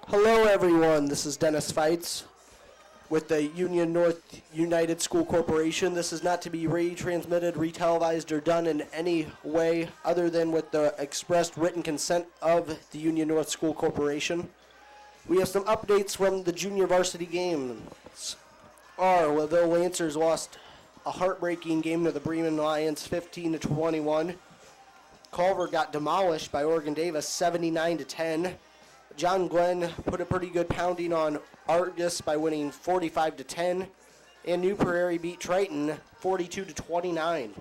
Hello everyone, this is Dennis Feitz with the Union North United School Corporation. This is not to be retransmitted, retelevised, or done in any way other than with the expressed written consent of the Union North School Corporation. We have some updates from the junior varsity games. Our LaVille Lancers lost a heartbreaking game to the Bremen Lions 15-21. Culver got demolished by Oregon Davis 79-10. John Glenn put a pretty good pounding on Argus by winning 45-10, and New Prairie beat Triton 42-29.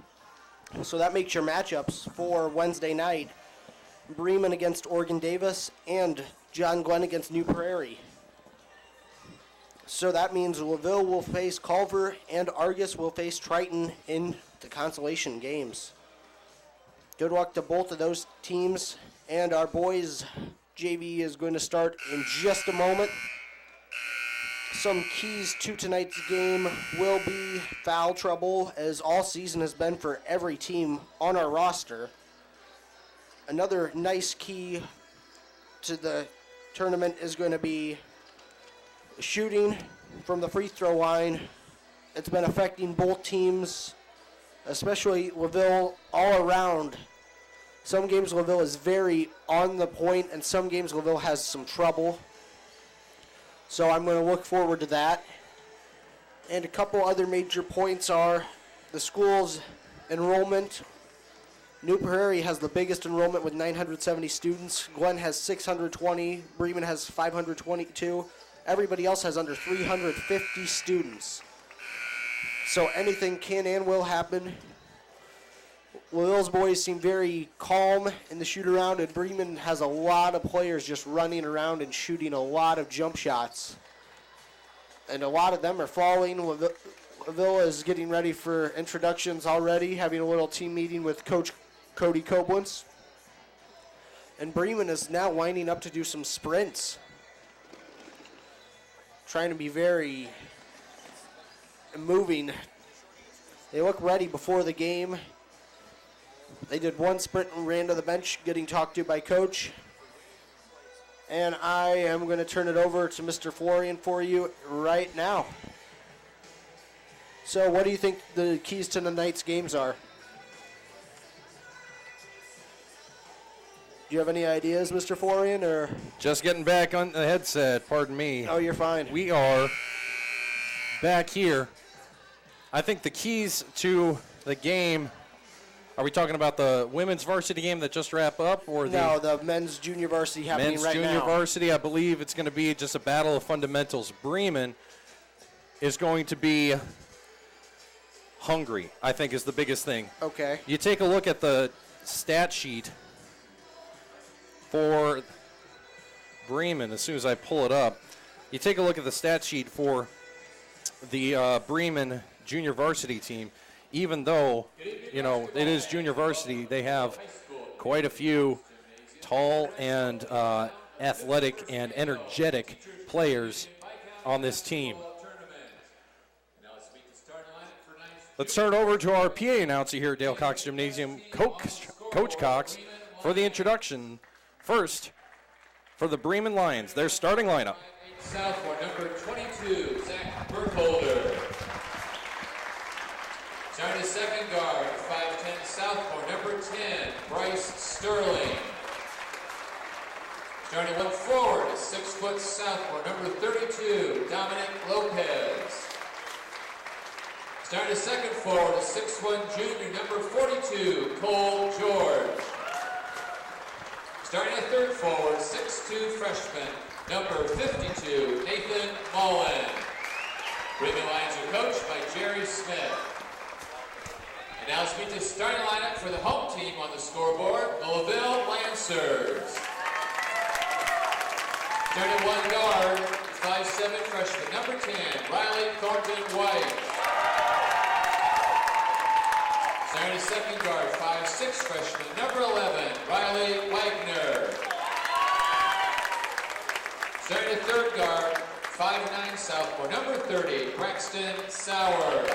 So that makes your matchups for Wednesday night: Bremen against Oregon Davis and John Glenn against New Prairie. So that means LaVille will face Culver and Argus will face Triton in the consolation games. Good luck to both of those teams, and our boys JV is going to start in just a moment. Some keys to tonight's game will be foul trouble, as all season has been for every team on our roster. Another nice key to the tournament is going to be shooting from the free throw line. It's been affecting both teams, especially LaVille, all around. Some games LaVille is very on the point, and some games LaVille has some trouble. So I'm going to look forward to that. And a couple other major points are the school's enrollment. New Prairie has the biggest enrollment with 970 students. Glenn has 620. Bremen has 522. Everybody else has under 350 students. So anything can and will happen. LaVille's boys seem very calm in the shoot-around, and Bremen has a lot of players just running around and shooting a lot of jump shots. And a lot of them are falling. LaVille is getting ready for introductions already, having a little team meeting with Coach Cody Koblenz. And Bremen is now winding up to do some sprints, trying to be very moving. They look ready before the game. They did one sprint and ran to the bench, getting talked to by Coach. And I am going to turn it over to Mr. Florian for you right now. So what do you think the keys to tonight's games are? Do you have any ideas, Mr. Florian, or? Just getting back on the headset, pardon me. Oh, you're fine. We are back here. I think the keys to the game, are we talking about the women's varsity game that just wrapped up? Or the men's junior varsity happening right now. Men's junior varsity, I believe it's going to be just a battle of fundamentals. Bremen is going to be hungry, I think, is the biggest thing. Okay. You take a look at the stat sheet for Bremen as soon as I pull it up. You take a look at the stat sheet for the Bremen junior varsity team. Even though, it is junior varsity, they have quite a few tall and athletic and energetic players on this team. Let's turn it over to our PA announcer here at Dale Cox Gymnasium, Coach Cox, for the introduction. First, for the Bremen Lions, their starting lineup. Southmore, number 22, Zach Burkholder. Starting at second guard, 5'10", Southmore, number 10, Bryce Sterling. Starting at one forward, 6' Southmore, number 32, Dominic Lopez. Starting at second forward, 6'1" junior, number 42, Cole George. Starting at third forward, 6'2" freshman, number 52, Nathan Mullen. Bremen Lions are coached by Jerry Smith. And now let's meet the starting lineup for the home team on the scoreboard, the LaVille Lancers. Starting at one guard, 5'7" freshman, number 10, Riley Thornton White. Starting at second guard, 5'6" freshman, number 11, Riley Wagner. Starting at third guard, 5'9" sophomore, number 30, Braxton Sauer.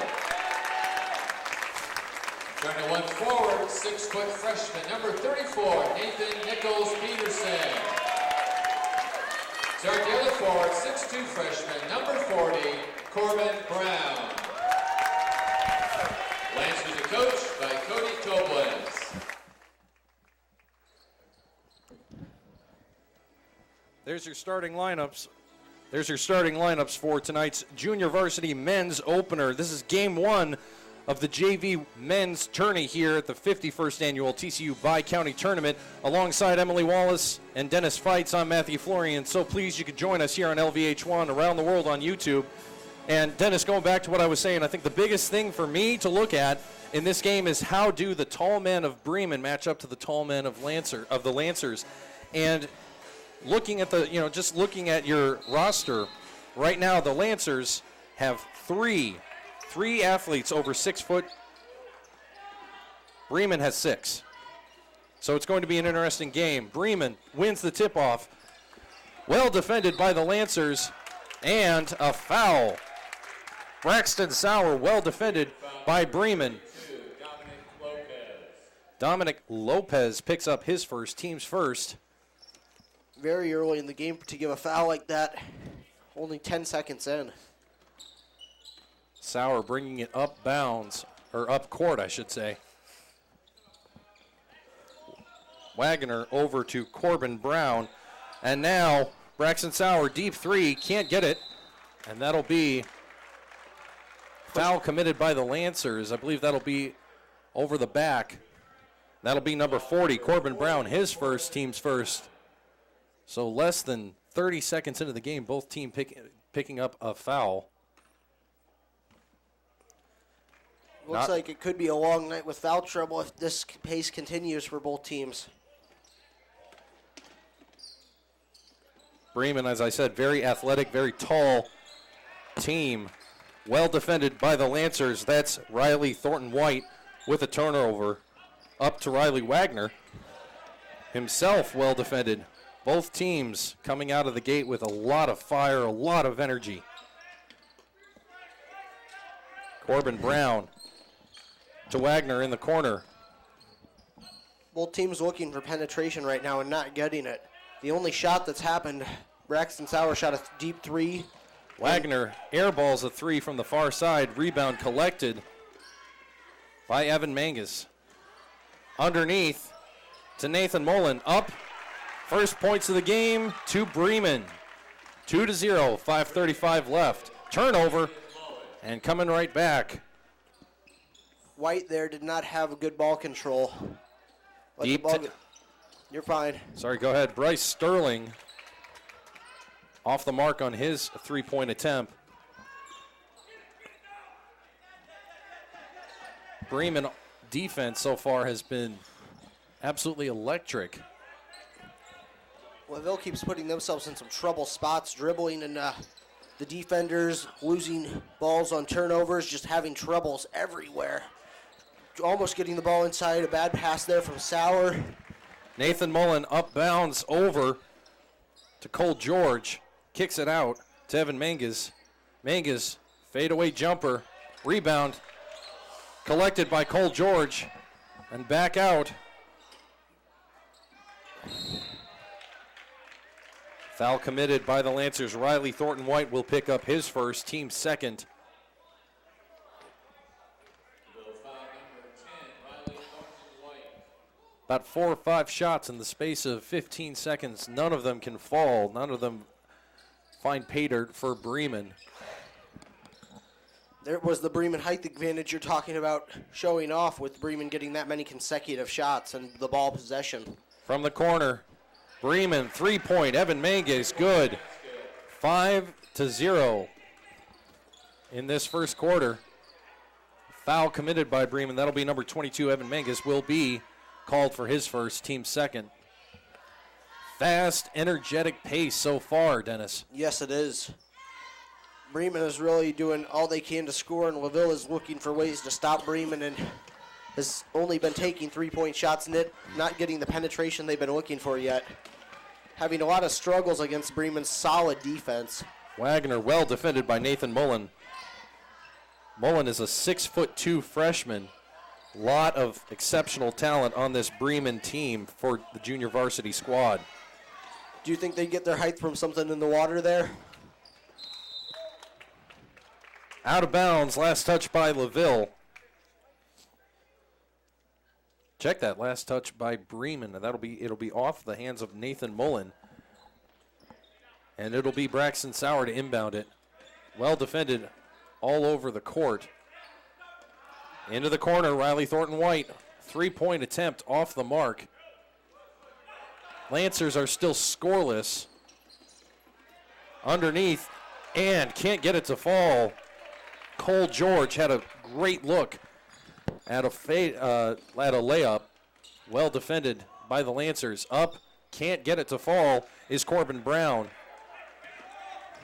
Starting at one forward, 6' freshman, number 34, Nathan Nichols Peterson. Start the other forward, 6'2" freshman, number 40, Corbin Brown. Lancers are coached by Cody Koblenz. There's your starting lineups. There's your starting lineups for tonight's junior varsity men's opener. This is game one of the JV men's tourney here at the 51st annual TCU Bi-County Tournament. Alongside Emily Wallace and Dennis Feitz, I'm Matthew Florian. So pleased you could join us here on LVH1 around the world on YouTube. And Dennis, going back to what I was saying, I think the biggest thing for me to look at in this game is how do the tall men of Bremen match up to the tall men of the Lancers. And looking at just looking at your roster right now, the Lancers have three athletes over 6 foot. Bremen has 6. So it's going to be an interesting game. Bremen wins the tip-off. Well defended by the Lancers, and a foul. Braxton Sauer well defended by Bremen. Dominic Lopez picks up his first, team's first. Very early in the game to give a foul like that. Only 10 seconds in. Sauer bringing it up bounds, or up court, I should say. Wagner over to Corbin Brown. And now Braxton Sauer, deep three, can't get it. And that'll be foul committed by the Lancers. I believe that'll be over the back. That'll be number 40, Corbin Brown, his first, team's first. So less than 30 seconds into the game, both teams picking up a foul. Looks like it could be a long night with foul trouble if this pace continues for both teams. Bremen, as I said, very athletic, very tall team. Well defended by the Lancers. That's Riley Thornton-White with a turnover. Up to Riley Wagner. Himself well defended. Both teams coming out of the gate with a lot of fire, a lot of energy. Corbin Brown to Wagner in the corner. Both teams looking for penetration right now and not getting it. The only shot that's happened, Braxton Sauer shot a deep three. Wagner airballs a three from the far side. Rebound collected by Evan Mangus. Underneath to Nathan Mullen. Up. First points of the game to Bremen. 2-0, 5:35 left. Turnover, and coming right back. White there did not have a good ball control. Deep. You're fine. Sorry, go ahead. Bryce Sterling off the mark on his three-point attempt. Bremen defense so far has been absolutely electric. LaVille keeps putting themselves in some trouble spots, dribbling, and the defenders losing balls on turnovers, just having troubles everywhere. Almost getting the ball inside, a bad pass there from Sauer. Nathan Mullen up bounds over to Cole George, kicks it out to Evan Mangas. Mangas, fadeaway jumper, rebound, collected by Cole George, and back out. Foul committed by the Lancers. Riley Thornton-White will pick up his first, team second. About 4 or 5 shots in the space of 15 seconds. None of them can fall. None of them find pay dirt for Bremen. There was the Bremen height advantage you're talking about showing off with Bremen getting that many consecutive shots and the ball possession. From the corner, Bremen, 3-point. Evan Mangas, good. 5-0 in this first quarter. Foul committed by Bremen. That'll be number 22, Evan Mangas, will be called for his first, team second. Fast, energetic pace so far, Dennis. Yes, it is. Bremen is really doing all they can to score, and LaVille is looking for ways to stop Bremen and has only been taking 3-point shots and not getting the penetration they've been looking for yet. Having a lot of struggles against Bremen's solid defense. Wagner well defended by Nathan Mullen. Mullen is a 6'2" freshman. Lot of exceptional talent on this Bremen team for the junior varsity squad. Do you think they get their height from something in the water there? Out of bounds, last touch by LaVille. Check that, last touch by Bremen. And it'll be off the hands of Nathan Mullen. And it'll be Braxton Sauer to inbound it. Well defended all over the court. Into the corner, Riley Thornton White. 3-point attempt off the mark. Lancers are still scoreless. Underneath, and can't get it to fall. Cole George had a great look at a layup. Well defended by the Lancers. Up, can't get it to fall is Corbin Brown.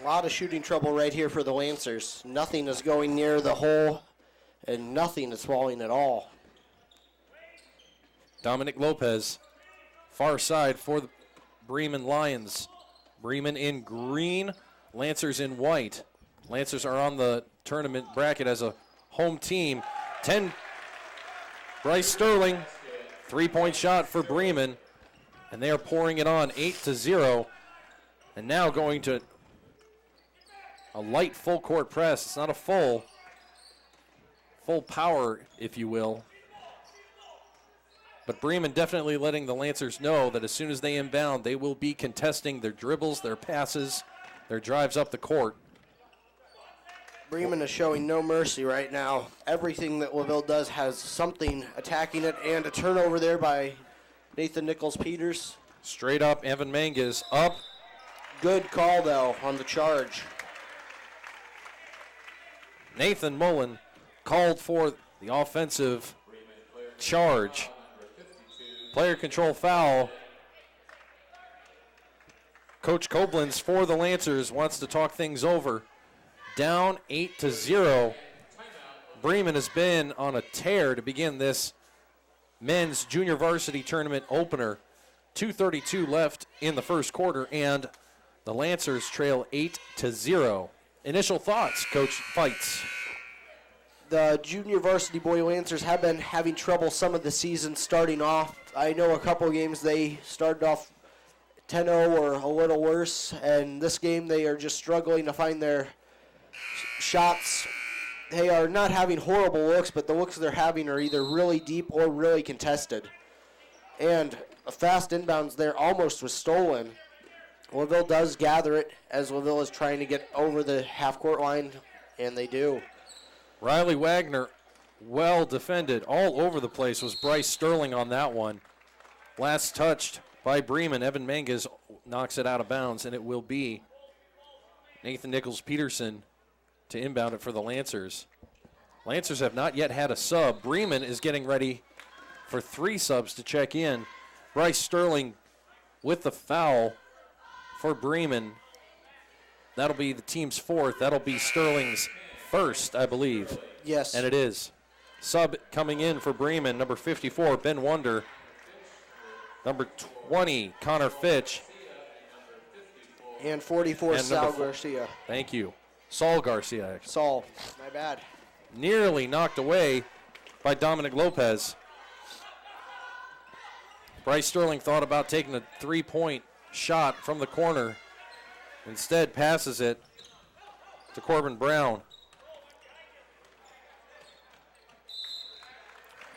A lot of shooting trouble right here for the Lancers. Nothing is going near the hole, and nothing is falling at all. Dominic Lopez, far side for the Bremen Lions. Bremen in green, Lancers in white. Lancers are on the tournament bracket as a home team. 10, Bryce Sterling, 3-point shot for Bremen, and they are pouring it on 8-0. And now going to a light full court press. It's not a full power, if you will. But Bremen definitely letting the Lancers know that as soon as they inbound, they will be contesting their dribbles, their passes, their drives up the court. Bremen is showing no mercy right now. Everything that LaVille does has something attacking it, and a turnover there by Nathan Nichols Peters. Straight up, Evan Mangas up. Good call, though, on the charge. Nathan Mullen called for the offensive charge. Player control foul. Coach Koblenz for the Lancers wants to talk things over. Down 8-0. Bremen has been on a tear to begin this men's junior varsity tournament opener. 2:32 left in the first quarter, and the Lancers trail 8-0. Initial thoughts, Coach Fights. The junior varsity boy Lancers have been having trouble some of the season starting off. I know a couple games they started off 10-0 or a little worse, and this game they are just struggling to find their shots. They are not having horrible looks, but the looks they're having are either really deep or really contested. And a fast inbounds there almost was stolen. LaVille does gather it as LaVille is trying to get over the half-court line, and they do. Riley Wagner, well defended all over the place, was Bryce Sterling on that one. Last touched by Bremen. Evan Mangas knocks it out of bounds, and it will be Nathan Nichols Peterson to inbound it for the Lancers. Lancers have not yet had a sub. Bremen is getting ready for 3 subs to check in. Bryce Sterling with the foul for Bremen. That'll be the team's 4th. That'll be Sterling's 1st, I believe. Yes. And it is. Sub coming in for Bremen, number 54, Ben Wonder. Number 20, Connor Fitch. And 44, And Sal number Garcia. Thank you. Saul Garcia, actually. Saul, my bad. Nearly knocked away by Dominic Lopez. Bryce Sterling thought about taking a 3-point shot from the corner. Instead, passes it to Corbin Brown.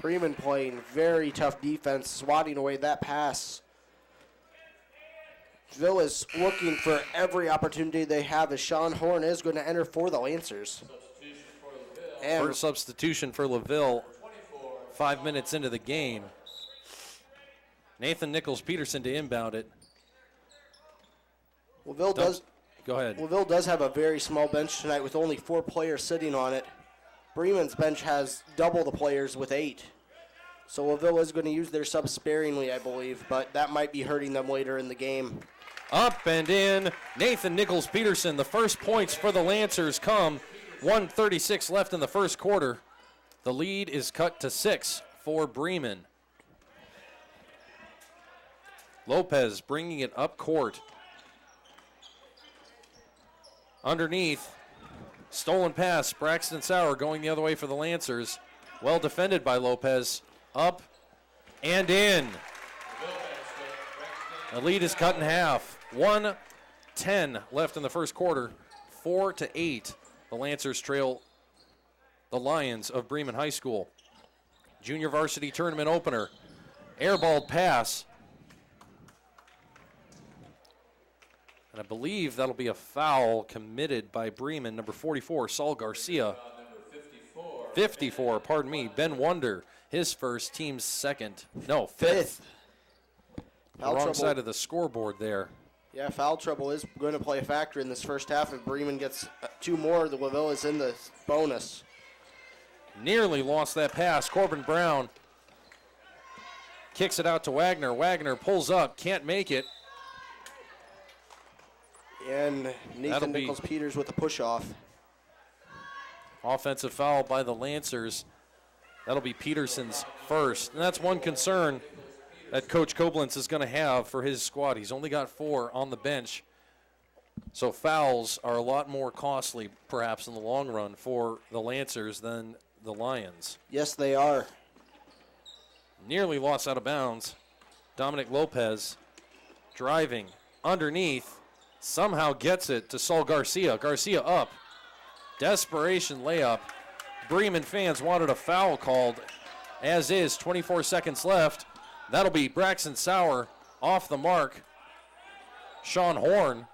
Bremen playing very tough defense, swatting away that pass. LaVille is looking for every opportunity they have as Sean Horn is going to enter for the Lancers. And First substitution for LaVille, 5 minutes into the game. Nathan Nichols Peterson to inbound it. LaVille does Go ahead. LaVille does have a very small bench tonight with only 4 players sitting on it. Bremen's bench has double the players with 8. So LaVille is going to use their subs sparingly, I believe, but that might be hurting them later in the game. Up and in, Nathan Nichols Peterson. The first points for the Lancers come. 1:36 left in the first quarter. The lead is cut to 6 for Bremen. Lopez bringing it up court. Underneath, stolen pass. Braxton Sauer going the other way for the Lancers. Well defended by Lopez. Up and in. The lead is cut in half. 1:10 left in the first quarter. 4-8. The Lancers trail the Lions of Bremen High School. Junior varsity tournament opener. Airballed pass. And I believe that'll be a foul committed by Bremen, number 44, Saul Garcia. 54, pardon me, Ben Wonder, his first, team's second. No, fifth. Wrong side of the scoreboard there. Yeah, foul trouble is going to play a factor in this first half. If Bremen gets 2 more, the LaVille is in the bonus. Nearly lost that pass. Corbin Brown kicks it out to Wagner. Wagner pulls up, can't make it. And Nathan Nichols Peters with a push-off. Offensive foul by the Lancers. That'll be Peterson's first. And that's one concern that Coach Koblenz is going to have for his squad. He's only got 4 on the bench. So fouls are a lot more costly, perhaps, in the long run for the Lancers than the Lions. Yes, they are. Nearly lost out of bounds. Dominic Lopez driving underneath. Somehow gets it to Saul Garcia. Garcia up. Desperation layup. Bremen fans wanted a foul called, as is, 24 seconds left. That'll be Braxton Sauer off the mark. Sean Horn,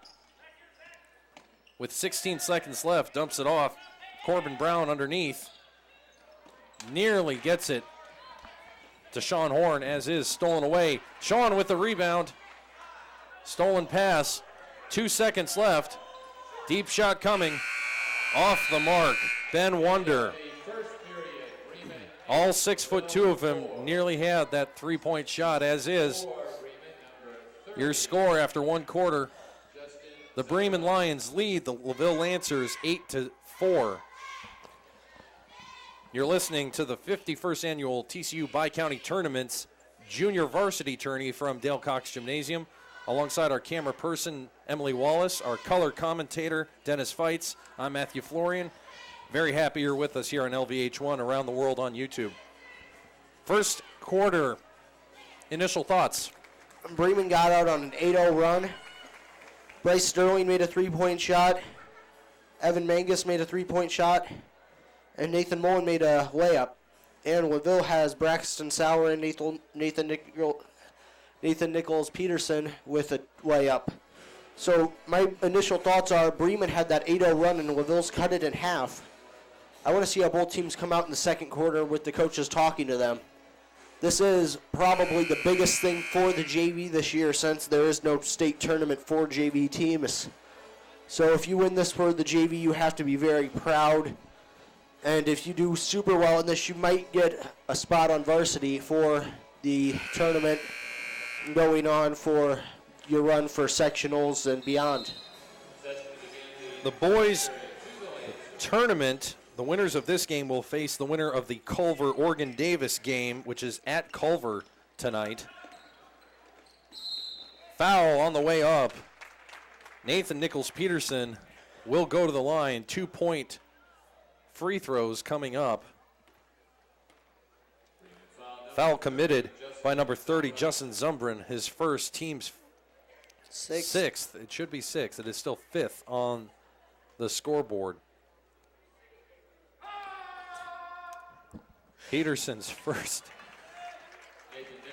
with 16 seconds left, dumps it off. Corbin Brown underneath. Nearly gets it to Sean Horn, as is, stolen away. Sean with the rebound. Stolen pass. 2 seconds left. Deep shot coming. Off the mark. Ben Wonder. All 6'2" of them nearly had that three-point shot, as is. Your score after one quarter. The Bremen Lions lead the LaVille Lancers 8-4. You're listening to the 51st annual TCU Bi-County Tournaments Junior Varsity Tourney from Dale Cox Gymnasium. Alongside our camera person, Emily Wallace, our color commentator, Dennis Feitz. I'm Matthew Florian. Very happy you're with us here on LVH1 around the world on YouTube. First quarter, initial thoughts. Bremen got out on an 8-0 run. Bryce Sterling made a 3-point shot. Evan Mangus made a 3-point shot. And Nathan Mullen made a layup. And LaVille has Braxton Sauer and Nathan Nichols Peterson with a layup. So my initial thoughts are Bremen had that 8-0 run and LaVille's cut it in half. I want to see how both teams come out in the second quarter with the coaches talking to them. This is probably the biggest thing for the JV this year since there is no state tournament for JV teams. So if you win this for the JV, you have to be very proud. And if you do super well in this, you might get a spot on varsity for the tournament going on for your run for sectionals and beyond. The boys tournament, the winners of this game will face the winner of the Culver-Oregon-Davis game, which is at Culver tonight. Foul on the way up. Nathan Nichols Peterson will go to the line. 2-point free throws coming up. Foul committed by number 30, Justin Zumbrin, his first, team's sixth. It should be sixth. It is still fifth on the scoreboard. Peterson's first.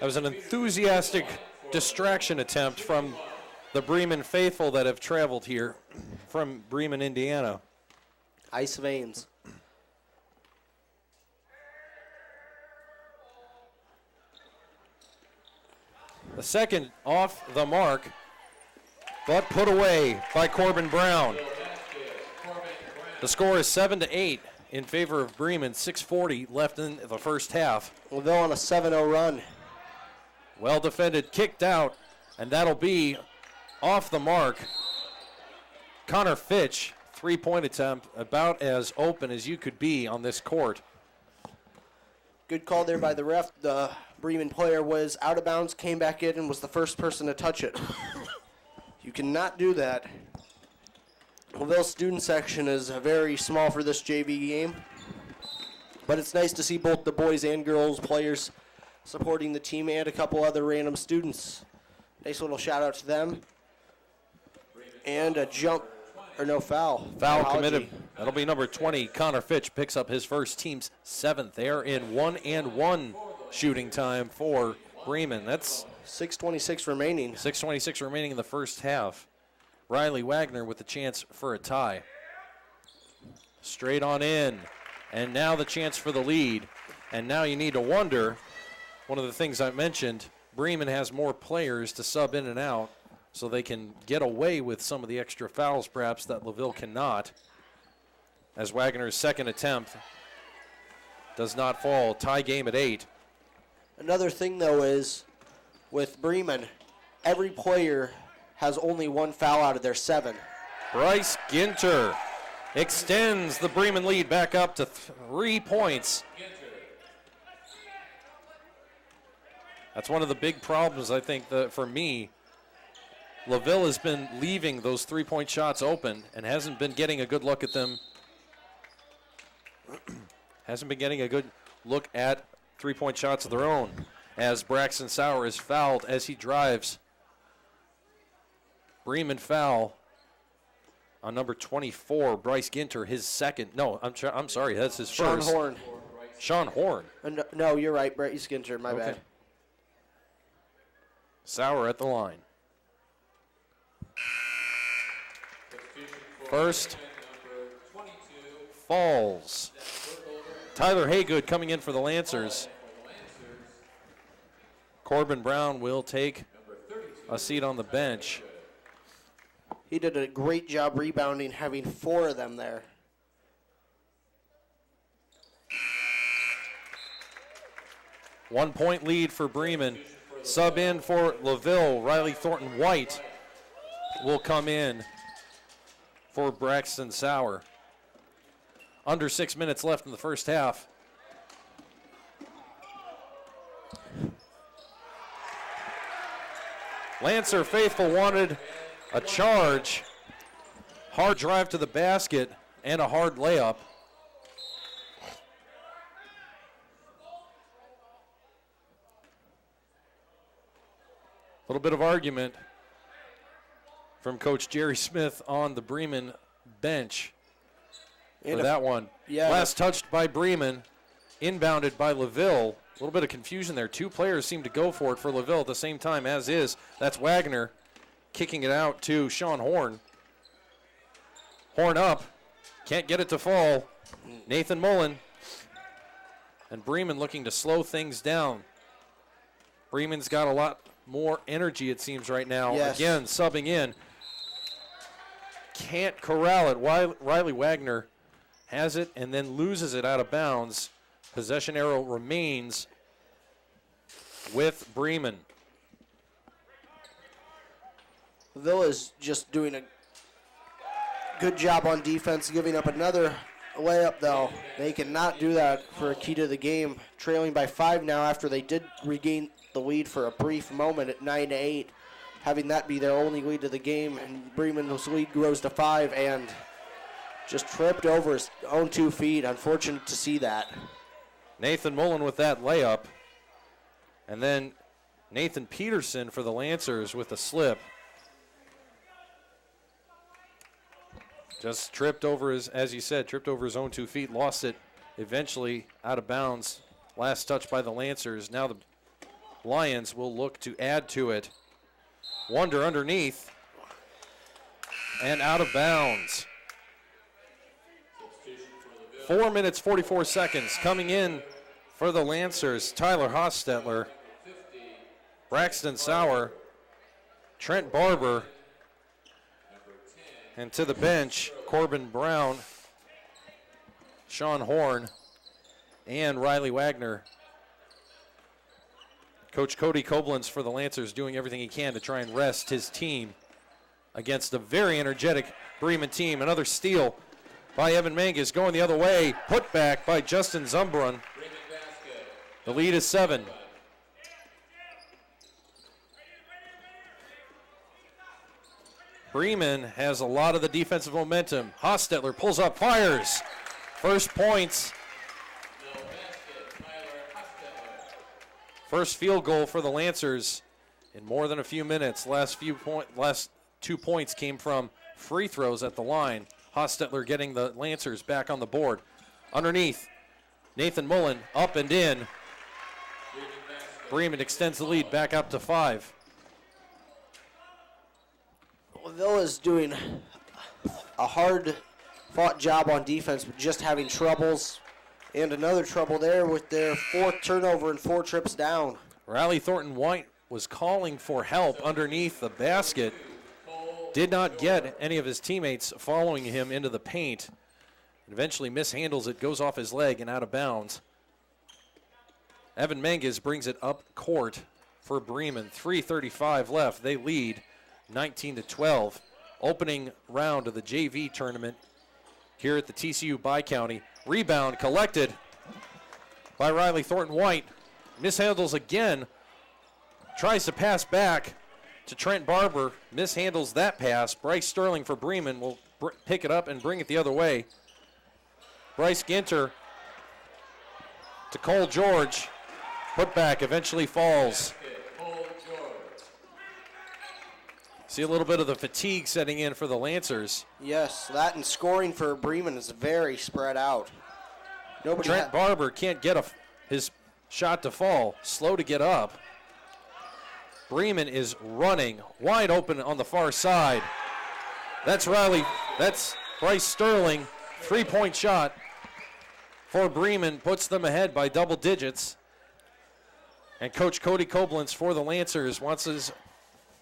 That was an enthusiastic distraction attempt from the Bremen faithful that have traveled here from Bremen, Indiana. Ice veins. The second off the mark, but put away by Corbin Brown. The score is 7-8 in favor of Bremen. 6:40 left in the first half. LaVille on a 7-0 run. Well defended, kicked out, and that'll be off the mark. Connor Fitch, three-point attempt, about as open as you could be on this court. Good call there by the ref. The Bremen player was out of bounds, came back in, and was the first person to touch it. You cannot do that. LaVille's student section is very small for this JV game, but it's nice to see both the boys and girls players supporting the team and a couple other random students. Nice little shout out to them. And a jump, or no, foul. Foul Apology. committed. That'll be number 20. Connor Fitch picks up his first, team's 7th. They are in 1-1 shooting time for Bremen. That's 6:26 remaining. 6:26 remaining in the first half. Riley Wagner with the chance for a tie. Straight on in. And now the chance for the lead. And now you need to wonder, one of the things I mentioned, Bremen has more players to sub in and out, so they can get away with some of the extra fouls perhaps that LaVille cannot. As Wagner's second attempt does not fall. Tie game at 8. Another thing, though, is with Bremen, every player has only one foul out of their 7. Bryce Ginter extends the Bremen lead back up to 3 points. That's one of the big problems, I think, for me. LaVille has been leaving those 3-point shots open and hasn't been getting a good look at them. Hasn't been getting a good look at 3-point shots of their own, as Braxton Sauer is fouled as he drives. Bremen foul on number 24, Bryce Ginter, his second. No, I'm sorry, that's his first. Sean Horn. Sean Horn. No, you're right, Bryce Ginter, my bad. Sauer at the line. First falls. Tyler Haygood coming in for the Lancers. Corbin Brown will take a seat on the bench. He did a great job rebounding, having 4 of them there. One-point lead for Bremen. Sub in for LaVille. Riley Thornton White will come in for Braxton Sauer. Under 6 minutes left in the first half. Lancer faithful wanted a charge. Hard drive to the basket and a hard layup. A little bit of argument from Coach Jerry Smith on the Bremen bench for that one. Yeah. Last touched by Bremen, inbounded by LaVille. A little bit of confusion there. 2 players seem to go for it for LaVille at the same time, as is. That's Wagner kicking it out to Sean Horn. Horn up. Can't get it to fall. Nathan Mullen. And Bremen looking to slow things down. Bremen's got a lot more energy, it seems, right now. Yes. Again, subbing in. Can't corral it. Riley Wagner has it and then loses it out of bounds. Possession arrow remains with Bremen. LaVille is just doing a good job on defense, giving up another layup, though. They cannot do that for a key to the game. Trailing by 5 now after they did regain the lead for a brief moment at 9-8. Having that be their only lead to the game, and Bremen's lead grows to 5 and just tripped over his own 2 feet. Unfortunate to see that. Nathan Mullen with that layup. And then Nathan Peterson for the Lancers with a slip. Just tripped over his, as you said, tripped over his own 2 feet, lost it eventually out of bounds. Last touch by the Lancers. Now the Lions will look to add to it. Wonder underneath and out of bounds. 4 minutes, 44 seconds. Coming in for the Lancers, Tyler Hostetler, Braxton Sauer, Trent Barber, and to the bench, Corbin Brown, Sean Horn, and Riley Wagner. Coach Cody Koblenz for the Lancers doing everything he can to try and rest his team against a very energetic Bremen team. Another steal by Evan Mangus going the other way. Put back by Justin Zumbrun. The lead is 7. Bremen has a lot of the defensive momentum. Hostetler pulls up, fires. First points. First field goal for the Lancers in more than a few minutes. Last 2 points came from free throws at the line. Hostetler getting the Lancers back on the board. Underneath, Nathan Mullen up and in. Bremen extends the lead back up to 5. Riley Thornton White was calling for help underneath the basket. Did not get any of his teammates following him into the paint. Eventually mishandles it, goes off his leg and out of bounds. Evan Menges brings it up court for Bremen. 3:35 left. They lead 19-12. Opening round of the JV tournament here at the TCU Bi-County. Rebound collected by Riley Thornton White. Mishandles again. Tries to pass back to Trent Barber. Mishandles that pass. Bryce Sterling for Bremen will pick it up and bring it the other way. Bryce Ginter to Cole George. Put back eventually falls. See a little bit of the fatigue setting in for the Lancers. Yes, that and scoring for Bremen is very spread out. Trent Barber can't get his shot to fall. Slow to get up. Bremen is running wide open on the far side. That's Bryce Sterling. 3-point shot for Bremen puts them ahead by double digits. And Coach Cody Koblenz for the Lancers wants us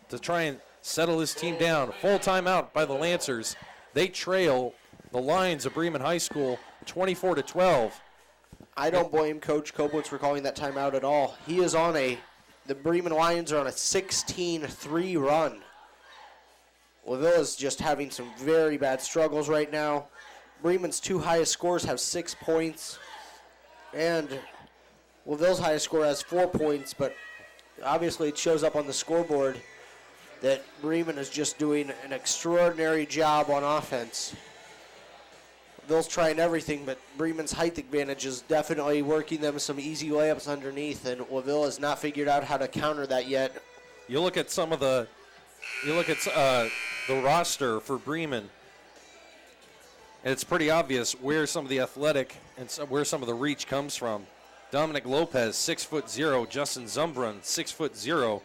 to try and settle his team down. Full timeout by the Lancers. They trail the Lions of Bremen High School 24-12. I don't blame Coach Koblenz for calling that timeout at all. He is on the Bremen Lions are on a 16-3 run. LaVille is just having some very bad struggles right now. Bremen's 2 highest scores have 6 points. And LaVille's highest score has 4 points, but obviously it shows up on the scoreboard that Bremen is just doing an extraordinary job on offense. LaVille's trying everything, but Bremen's height advantage is definitely working them some easy layups underneath, and LaVille has not figured out how to counter that yet. You look at the roster for Bremen, and it's pretty obvious where some of the athletic and where some of the reach comes from. Dominic Lopez, 6'0". Justin Zumbrun, 6'0".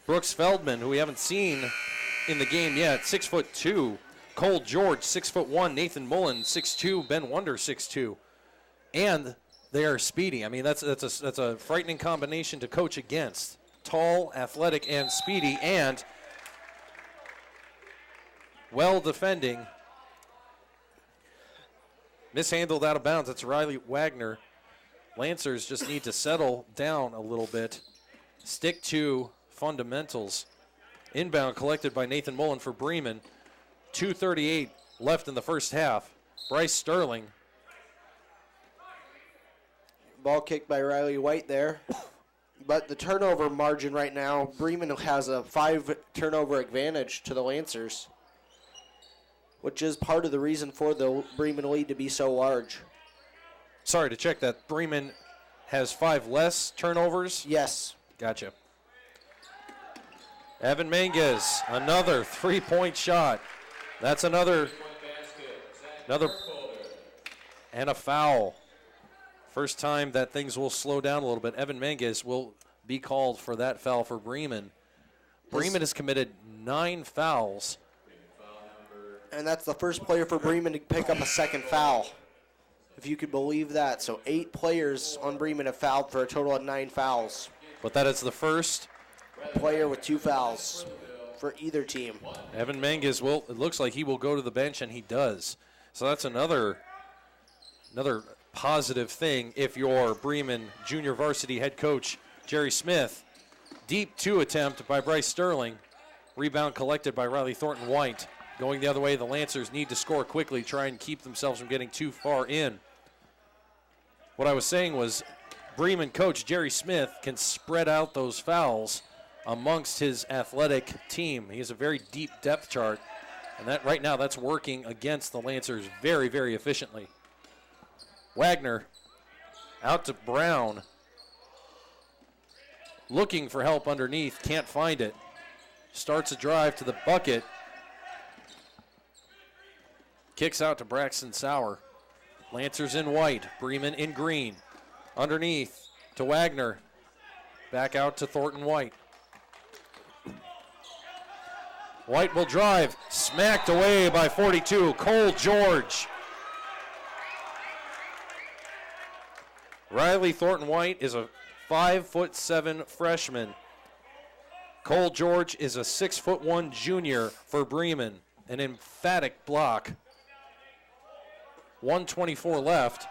Brooks Feldman, who we haven't seen in the game yet, 6'2". Cole George, 6'1". Nathan Mullen, 6'2". Ben Wonder, 6'2". And they are speedy. I mean, that's a frightening combination to coach against. Tall, athletic, and speedy, and well defending. Mishandled out of bounds. That's Riley Wagner. Lancers just need to settle down a little bit. Stick to fundamentals. Inbound collected by Nathan Mullen for Bremen. 2:38 left in the first half. Bryce Sterling. Ball kicked by Riley White there. But the turnover margin right now, Bremen has a 5 turnover advantage to the Lancers, which is part of the reason for the Bremen lead to be so large. Sorry to check that. Bremen has 5 less turnovers? Yes. Gotcha. Evan Menges, another 3-point shot. That's another and a foul. First time that things will slow down a little bit. Evan Menges will be called for that foul for Bremen. Bremen has committed 9 fouls. And that's the first player for Bremen to pick up a second foul, if you could believe that. So 8 players on Bremen have fouled for a total of 9 fouls. But that is the first player with 2 fouls for either team. Evan Menges it looks like he will go to the bench, and he does. So that's another positive thing if you're Bremen junior varsity head coach Jerry Smith. Deep 2 attempt by Bryce Sterling. Rebound collected by Riley Thornton White. Going the other way, the Lancers need to score quickly, try and keep themselves from getting too far in. What I was saying was Bremen coach Jerry Smith can spread out those fouls amongst his athletic team. He has a very deep depth chart, and that right now that's working against the Lancers very, very efficiently. Wagner out to Brown. Looking for help underneath, can't find it. Starts a drive to the bucket, Kicks out to Braxton Sauer. Lancers in white, Bremen in green. Underneath to Wagner. Back out to Thornton White. White will drive. Smacked away by 42. Cole George. Riley Thornton White is a 5'7" freshman. Cole George is a 6'1" junior for Bremen. An emphatic block. 1:24 left.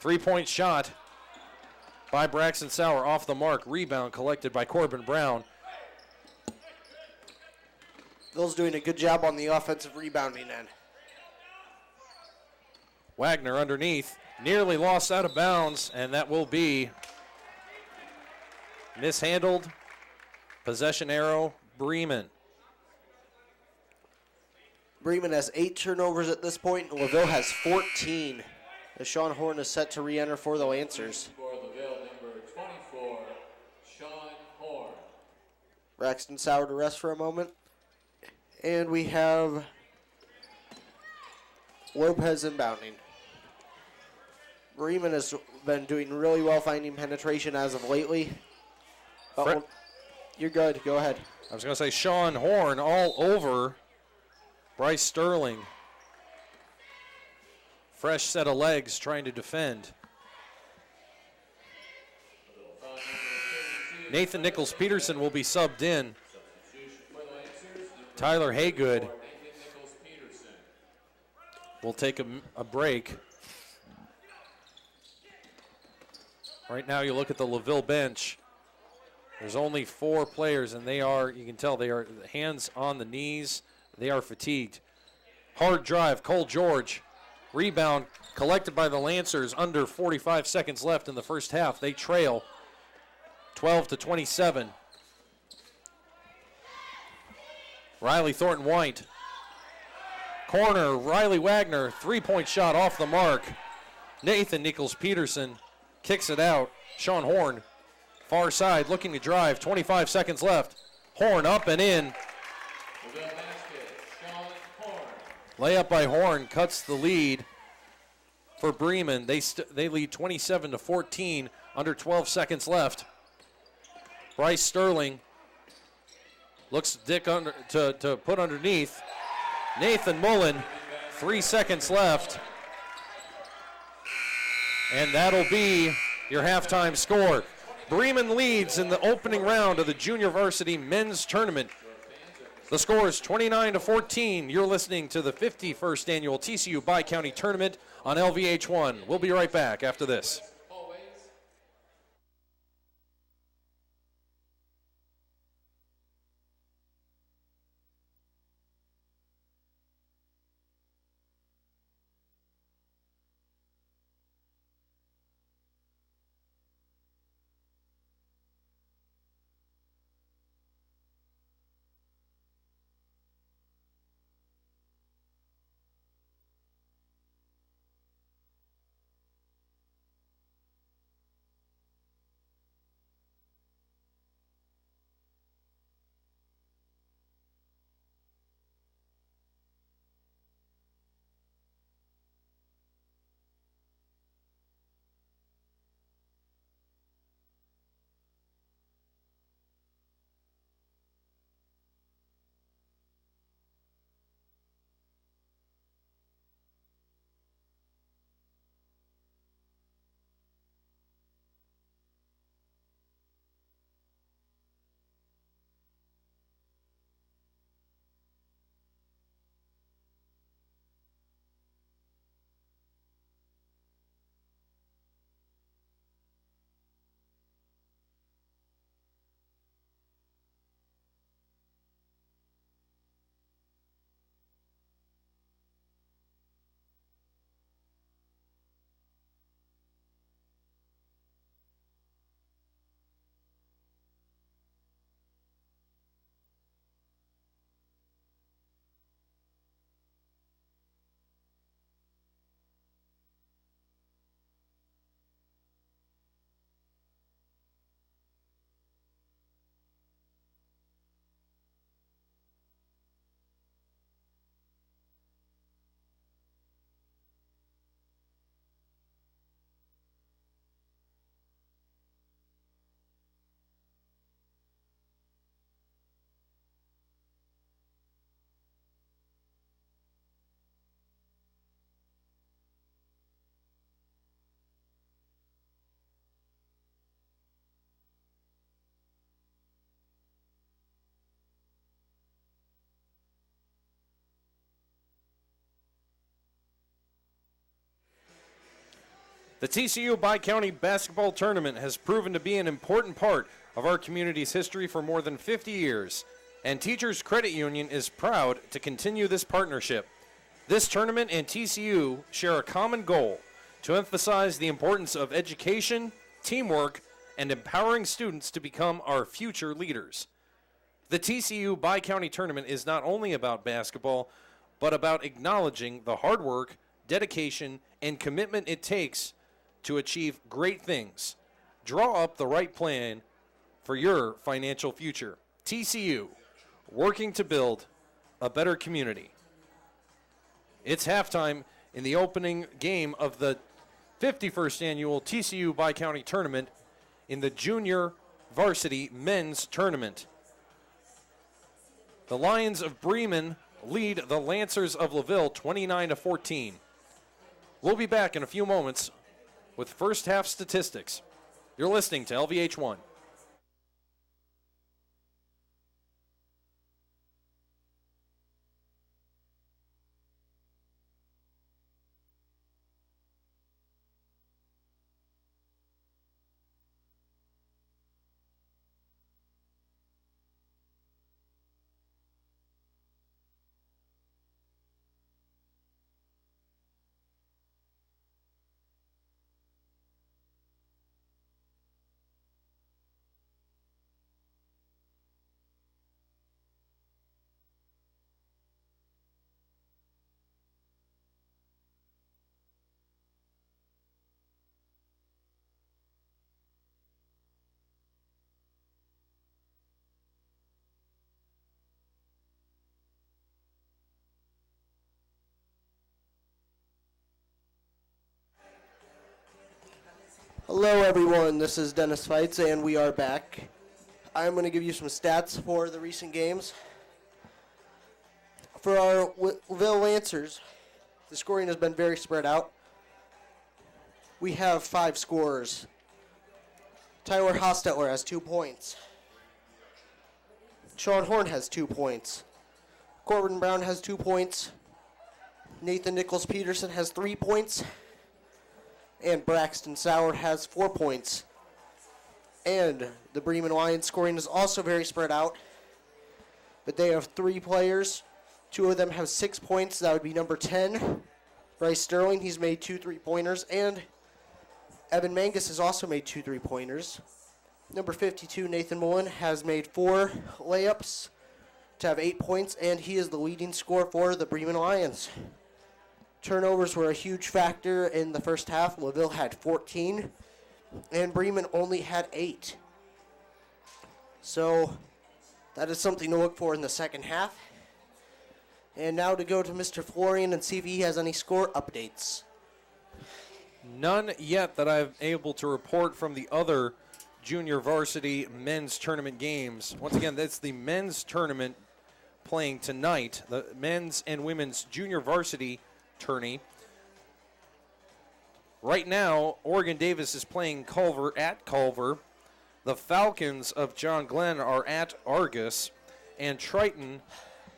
3-point shot by Braxton Sauer off the mark. Rebound collected by Corbin Brown. Bill's doing a good job on the offensive rebounding end. Wagner underneath. Nearly lost out of bounds, and that will be mishandled. Possession arrow, Bremen. Bremen has 8 turnovers at this point, and LaVille has 14. As Sean Horn is set to re-enter for the Lancers. For LaVille, number 24, Sean Horn. Braxton Sauer to rest for a moment. And we have Lopez inbounding. Bremen has been doing really well finding penetration as of lately. Fred- You're good. Go ahead. I was going to say Sean Horn all over Bryce Sterling. Fresh set of legs trying to defend. Nathan Nichols Peterson will be subbed in. Tyler Haygood will take a break. Right now you look at the LaVille bench. There's only 4 players, and they are, you can tell they are hands on the knees. They are fatigued. Hard drive, Cole George. Rebound collected by the Lancers under 45 seconds left in the first half. They trail 12-27. Riley Thornton White. Corner, Riley Wagner, 3-point shot off the mark. Nathan Nichols Peterson kicks it out. Sean Horn, far side, looking to drive. 25 seconds left. Horn up and in. Layup by Horn cuts the lead for Bremen. They lead 27-14, under 12 seconds left. Bryce Sterling looks Dick to put underneath. Nathan Mullen, 3 seconds left. And that'll be your halftime score. Bremen leads in the opening round of the junior varsity men's tournament. The score is 29-14. You're listening to the 51st annual TCU Bi-County Tournament on LVH1. We'll be right back after this. The TCU Bi-County Basketball Tournament has proven to be an important part of our community's history for more than 50 years, and Teachers Credit Union is proud to continue this partnership. This tournament and TCU share a common goal to emphasize the importance of education, teamwork, and empowering students to become our future leaders. The TCU Bi-County Tournament is not only about basketball, but about acknowledging the hard work, dedication, and commitment it takes to achieve great things. Draw up the right plan for your financial future. TCU, working to build a better community. It's halftime in the opening game of the 51st annual TCU Bi-County Tournament in the Junior Varsity Men's Tournament. The Lions of Bremen lead the Lancers of LaVille 29-14. We'll be back in a few moments with first half statistics. You're listening to LVH1. Hello everyone, this is Dennis Fights and we are back. I'm going to give you some stats for the recent games. For our LaVille Lancers, the scoring has been very spread out. We have 5 scorers. Tyler Hostetler has 2 points. Sean Horn has 2 points. Corbin Brown has 2 points. Nathan Nichols Peterson has 3 points. And Braxton Sauer has 4 points. And the Bremen Lions scoring is also very spread out. But they have 3 players. 2 of them have 6 points. That would be number 10, Bryce Sterling. He's made 2 3-pointers. And Evan Mangus has also made 2 3-pointers. Number 52, Nathan Mullen, has made 4 layups to have 8 points. And he is the leading scorer for the Bremen Lions. Turnovers were a huge factor in the first half. LaVille had 14, and Bremen only had 8. So that is something to look for in the second half. And now to go to Mr. Florian and see if he has any score updates. None yet that I'm able to report from the other junior varsity men's tournament games. Once again, that's the men's tournament playing tonight, the men's and women's junior varsity tourney. Right now, Oregon Davis is playing Culver at Culver. The Falcons of John Glenn are at Argus, and Triton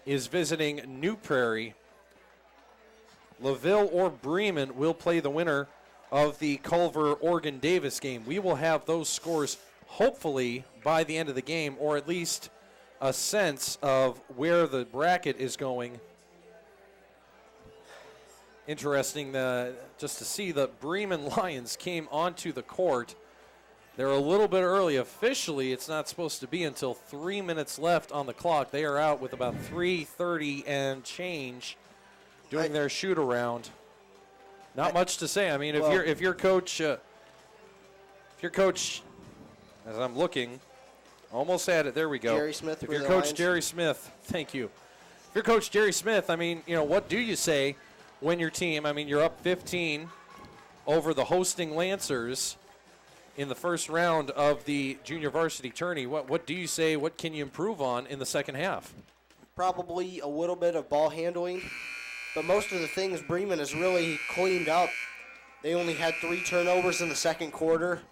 is visiting New Prairie. LaVille or Bremen will play the winner of the Culver-Oregon Davis game. We will have those scores hopefully by the end of the game, or at least a sense of where the bracket is going. Interesting just to see the Bremen Lions came onto the court. They're a little bit early. Officially, it's not supposed to be until 3 minutes left on the clock. They are out with about 3:30 and change doing their shoot around. Not much to say. I mean, if your coach, as I'm looking, almost had it. There we go. Jerry Smith. If your coach Jerry Smith, thank you. If your coach Jerry Smith, I mean, what do you say when your team? I mean, you're up 15 over the hosting Lancers in the first round of the junior varsity tourney. What do you say? What can you improve on in the second half? Probably a little bit of ball handling, but most of the things Bremen has really cleaned up. They only had 3 turnovers in the second quarter.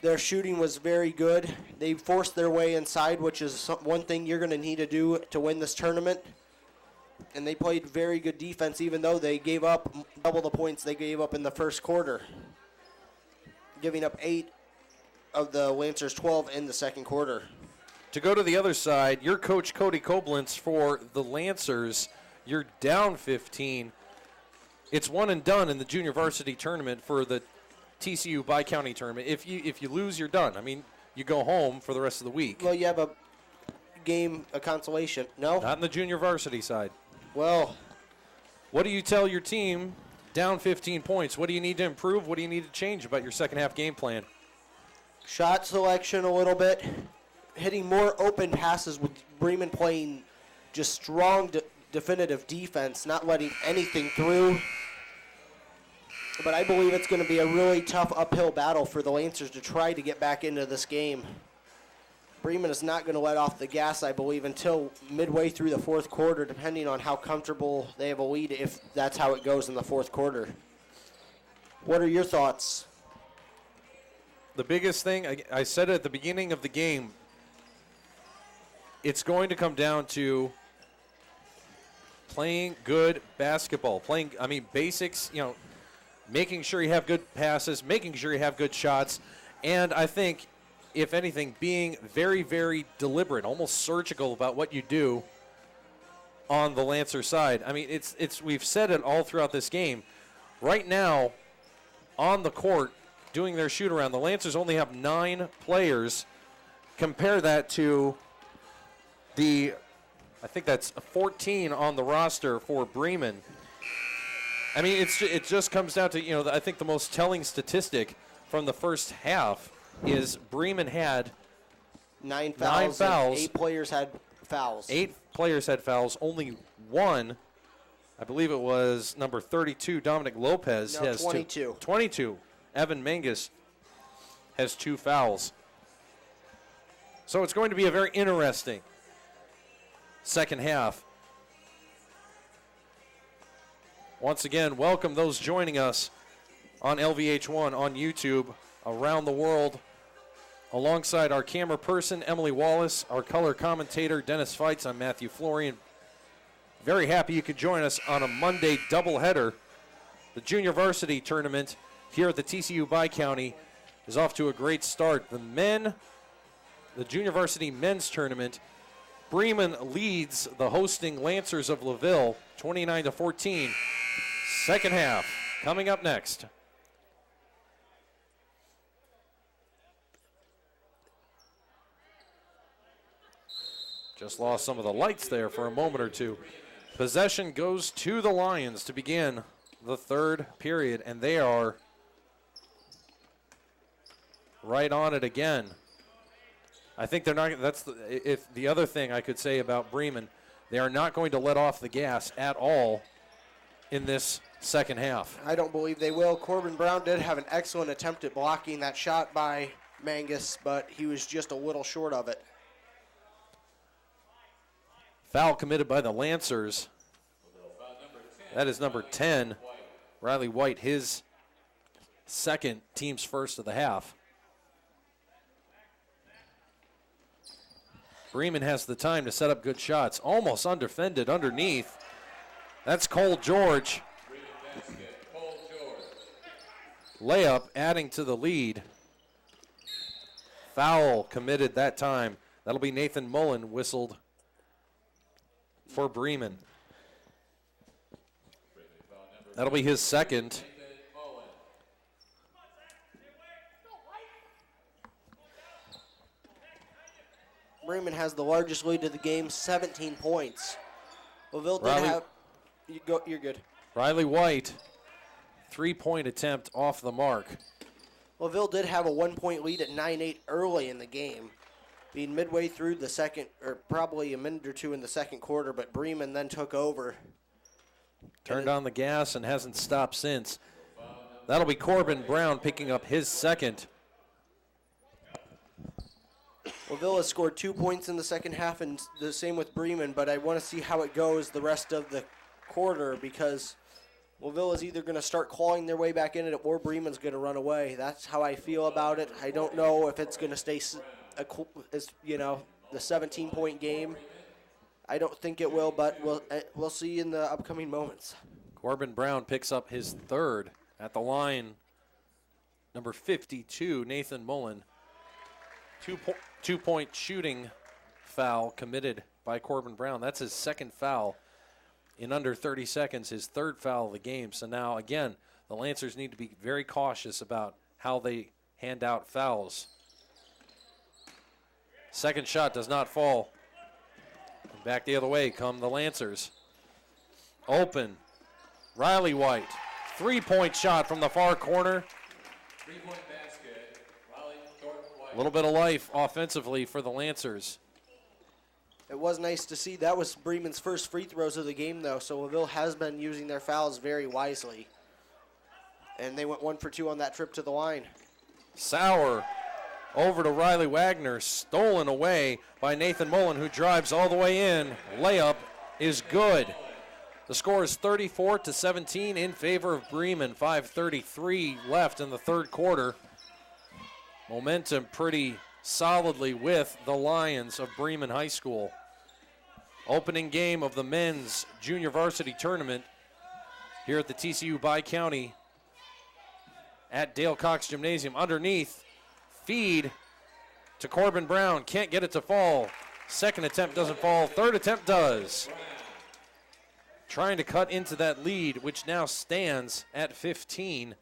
Their shooting was very good. They forced their way inside, which is one thing you're going to need to do to win this tournament. And they played very good defense, even though they gave up double the points they gave up in the first quarter. giving up 8 of the Lancers' 12 in the second quarter. To go to the other side, your coach, Cody Koblenz, for the Lancers, you're down 15. It's one and done in the junior varsity tournament for the TCU Bi-County tournament. If you lose, you're done. I mean, you go home for the rest of the week. Well, you have a game, a consolation. No? Not in the junior varsity side. Well, what do you tell your team down 15 points? What do you need to improve? What do you need to change about your second half game plan? shot selection a little bit, hitting more open passes with Bremen playing just strong, definitive defense, not letting anything through. But I believe it's going to be a really tough uphill battle for the Lancers to try to get back into this game. Bremen is not going to let off the gas, I believe, until midway through the fourth quarter, depending on how comfortable they have a lead, if that's how it goes in the fourth quarter. What are your thoughts? The biggest thing, I said it at the beginning of the game, it's going to come down to playing good basketball. Basics, making sure you have good passes, making sure you have good shots, and I think, if anything, being very, very deliberate, almost surgical about what you do on the Lancer side. I mean, we've said it all throughout this game. Right now, on the court, doing their shoot-around, the Lancers only have 9 players. Compare that to I think that's 14 on the roster for Bremen. I mean, it just comes down to, I think the most telling statistic from the first half is Bremen had 9 fouls. 8 players had fouls. 8 players had fouls. Only one, I believe it was number 32, Dominic Lopez, has 22. 22. Evan Mangus has 2 fouls. So it's going to be a very interesting second half. Once again, welcome those joining us on LVH1 on YouTube around the world, alongside our camera person, Emily Wallace, our color commentator, Dennis Feitz. I'm Matthew Florian. Very happy you could join us on a Monday doubleheader. The junior varsity tournament here at the TCU Bi-County is off to a great start. The junior varsity men's tournament, Bremen leads the hosting Lancers of LaVille 29-14. Second half coming up next. Just lost some of the lights there for a moment or two. Possession goes to the Lions to begin the third period, and they are right on it again. I think they're not. If the other thing I could say about Bremen, they are not going to let off the gas at all in this second half. I don't believe they will. Corbin Brown did have an excellent attempt at blocking that shot by Mangus, but he was just a little short of it. Foul committed by the Lancers. That is number 10, Riley White, his second, team's first of the half. Bremen has the time to set up good shots. Almost undefended underneath. That's Cole George. Layup adding to the lead. Foul committed that time. That'll be Nathan Mullen whistled for Bremen. That'll be his second. Bremen has the largest lead of the game, 17 points. LaVille did have... You're good. Riley White, 3-point attempt off the mark. LaVille did have a 1-point lead at 9-8 early in the game, being midway through the second, or probably a minute or two in the second quarter, but Bremen then took over. Turned on the gas and hasn't stopped since. That'll be Corbin Brown picking up his second. LaVille has scored 2 points in the second half, and the same with Bremen, but I want to see how it goes the rest of the quarter, because LaVille is either going to start clawing their way back in it or Bremen's going to run away. That's how I feel about it. I don't know if it's going to stay, the 17-point game. I don't think it will, but we'll see in the upcoming moments. Corbin Brown picks up his third at the line. number 52, Nathan Mullen. Two-point shooting foul committed by Corbin Brown. That's his second foul in under 30 seconds, his third foul of the game. So now, again, the Lancers need to be very cautious about how they hand out fouls. Second shot does not fall. Back the other way come the Lancers. Open. Riley White. Three-point shot from the far corner. Three-point basket. Riley Thornton White. A little bit of life offensively for the Lancers. It was nice to see. That was Bremen's first free throws of the game, though, so LaVille has been using their fouls very wisely. And they went 1 for 2 on that trip to the line. Sauer over to Riley Wagner, stolen away by Nathan Mullen, who drives all the way in. Layup is good. The score is 34-17 in favor of Bremen. 5:33 left in the third quarter. Momentum pretty solidly with the Lions of Bremen High School. Opening game of the men's junior varsity tournament here at the TCU Bi-County at Dale Cox Gymnasium. Underneath, feed to Corbin Brown. Can't get it to fall. Second attempt doesn't fall. Third attempt does. Trying to cut into that lead, which now stands at 15.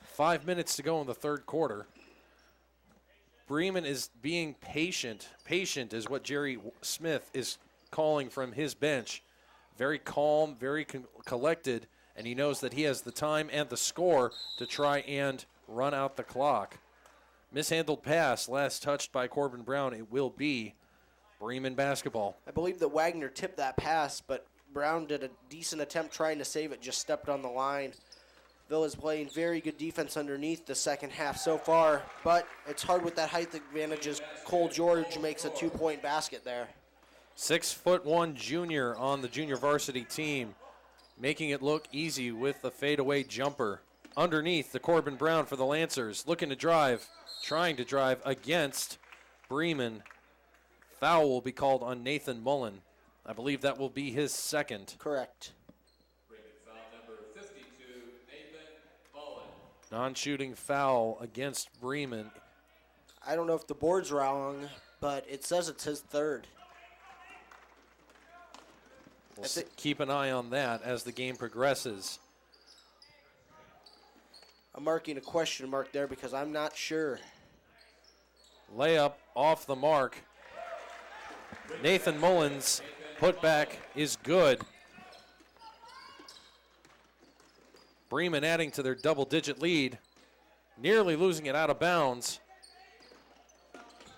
5 minutes to go in the third quarter. Bremen is being patient. Patient is what Jerry Smith is calling from his bench. Very calm, very collected, and he knows that he has the time and the score to try and run out the clock. Mishandled pass, last touched by Corbin Brown. It will be Bremen basketball. I believe that Wagner tipped that pass, but Brown did a decent attempt trying to save it, just stepped on the line. Ville is playing very good defense underneath the second half so far, but it's hard with that height advantage as Cole George makes a 2-point basket there. 6'1" junior on the junior varsity team, making it look easy with the fadeaway jumper. Underneath, the Corbin Brown for the Lancers, looking to drive, trying to drive against Bremen. Foul will be called on Nathan Mullen. I believe that will be his second. Correct. Foul number 52, Nathan Mullen. Non-shooting foul against Bremen. I don't know if the board's wrong, but it says it's his third. We'll keep an eye on that as the game progresses. I'm marking a question mark there because I'm not sure. Layup off the mark. Nathan Mullen's putback is good. Bremen adding to their double-digit lead. Nearly losing it out of bounds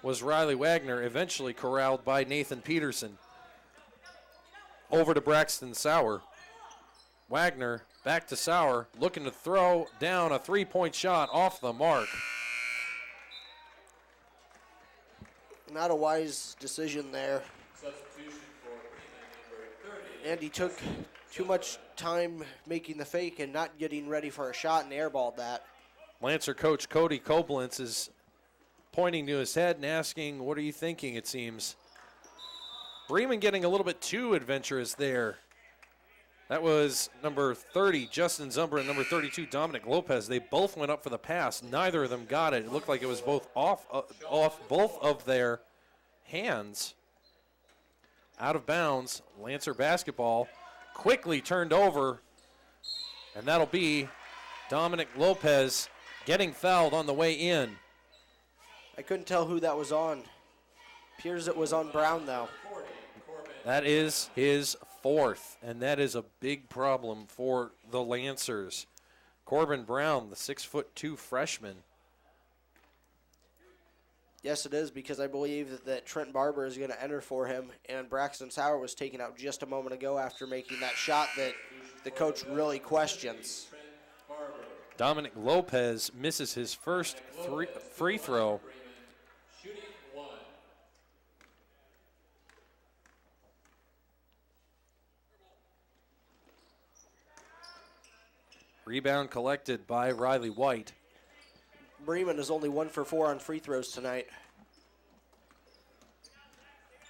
was Riley Wagner, eventually corralled by Nathan Peterson. Over to Braxton Sauer. Wagner back to Sauer, looking to throw down a three-point shot off the mark. Not a wise decision there. Substitution for Bremen, number 30. And he took too much time making the fake and not getting ready for a shot and airballed that. Lancer coach Cody Koblenz is pointing to his head and asking, what are you thinking, it seems? Bremen getting a little bit too adventurous there. That was number 30, Justin Zumber, and number 32, Dominic Lopez. They both went up for the pass. Neither of them got it. It looked like it was both off both of their hands. Out of bounds. Lancer basketball quickly turned over, and that'll be Dominic Lopez getting fouled on the way in. I couldn't tell who that was on. Appears it was on Brown, though. That is his fourth, and that is a big problem for the Lancers. Corbin Brown, the 6'2" freshman. Yes, it is, because I believe that Trent Barber is going to enter for him, and Braxton Sauer was taken out just a moment ago after making that shot that the coach really questions. Dominic Lopez misses his first free throw. Rebound collected by Riley White. Bremen is only 1 for 4 on free throws tonight.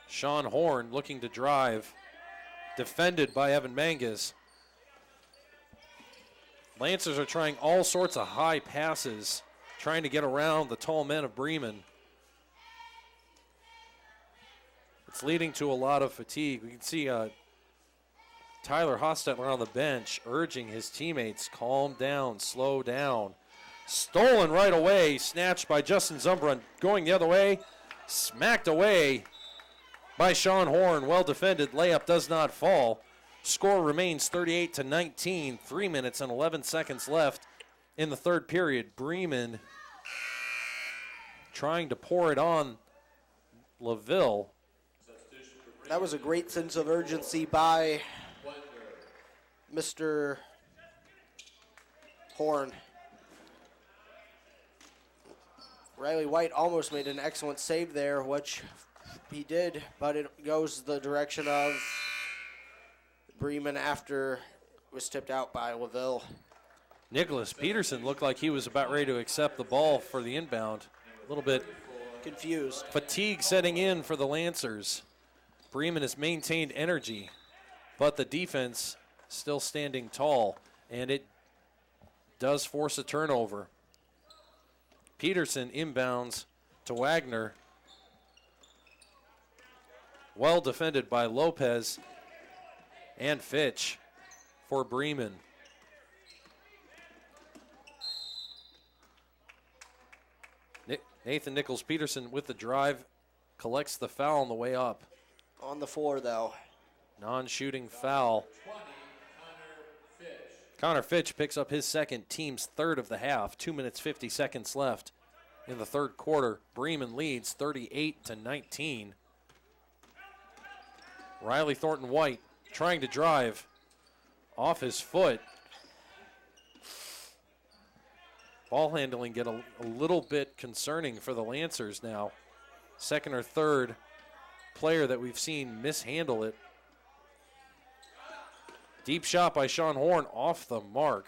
Sean Horn looking to drive. Defended by Evan Mangas. Lancers are trying all sorts of high passes, trying to get around the tall men of Bremen. It's leading to a lot of fatigue. We can see Tyler Hostetler on the bench urging his teammates, calm down, slow down. Stolen right away, snatched by Justin Zumbra, going the other way, smacked away by Sean Horn. Well defended, layup does not fall. Score remains 38-19, 3 minutes and 11 seconds left in the third period. Bremen trying to pour it on LaVille. That was a great sense of urgency by Mr. Horn. Riley White almost made an excellent save there, which he did, but it goes the direction of Bremen after it was tipped out by LaVille. Nicholas Peterson looked like he was about ready to accept the ball for the inbound. A little bit confused. Fatigue setting in for the Lancers. Bremen has maintained energy, but the defense still standing tall, and it does force a turnover. Peterson inbounds to Wagner. Well defended by Lopez and Fitch for Bremen. Nathan Nichols Peterson with the drive, collects the foul on the way up. On the floor, though. Non-shooting foul. Connor Fitch picks up his second, team's third of the half. 2 minutes, 50 seconds left in the third quarter. Bremen leads 38-19. Riley Thornton White trying to drive off his foot. Ball handling get a little bit concerning for the Lancers now. Second or third player that we've seen mishandle it. Deep shot by Sean Horn off the mark.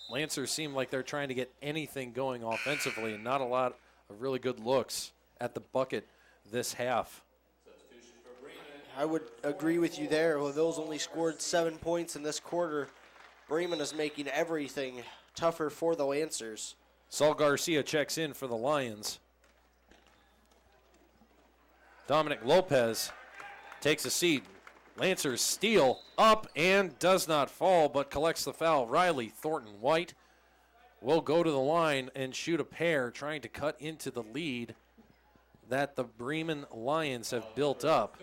Lancers seem like they're trying to get anything going offensively, and not a lot of really good looks at the bucket this half. I would agree with you there. LaVille's only scored 7 points in this quarter. Bremen is making everything tougher for the Lancers. Saul Garcia checks in for the Lions. Dominic Lopez takes a seat. Lancers steal up and does not fall, but collects the foul. Riley Thornton White will go to the line and shoot a pair, trying to cut into the lead that the Bremen Lions have built up.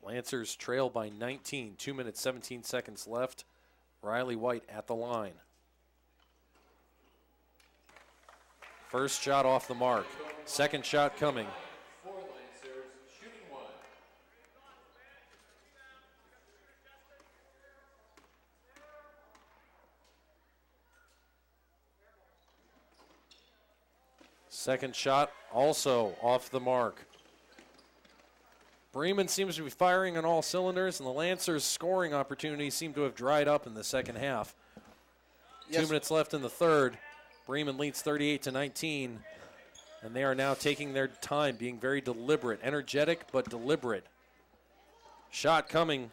Lancers trail by 19, 2 minutes, 17 seconds left. Riley White at the line. First shot off the mark. Second shot coming. Second shot also off the mark. Bremen seems to be firing on all cylinders, and the Lancers' scoring opportunities seem to have dried up in the second half. Yes. 2 minutes left in the third. Bremen leads 38-19, and they are now taking their time, being very deliberate, energetic but deliberate. Shot coming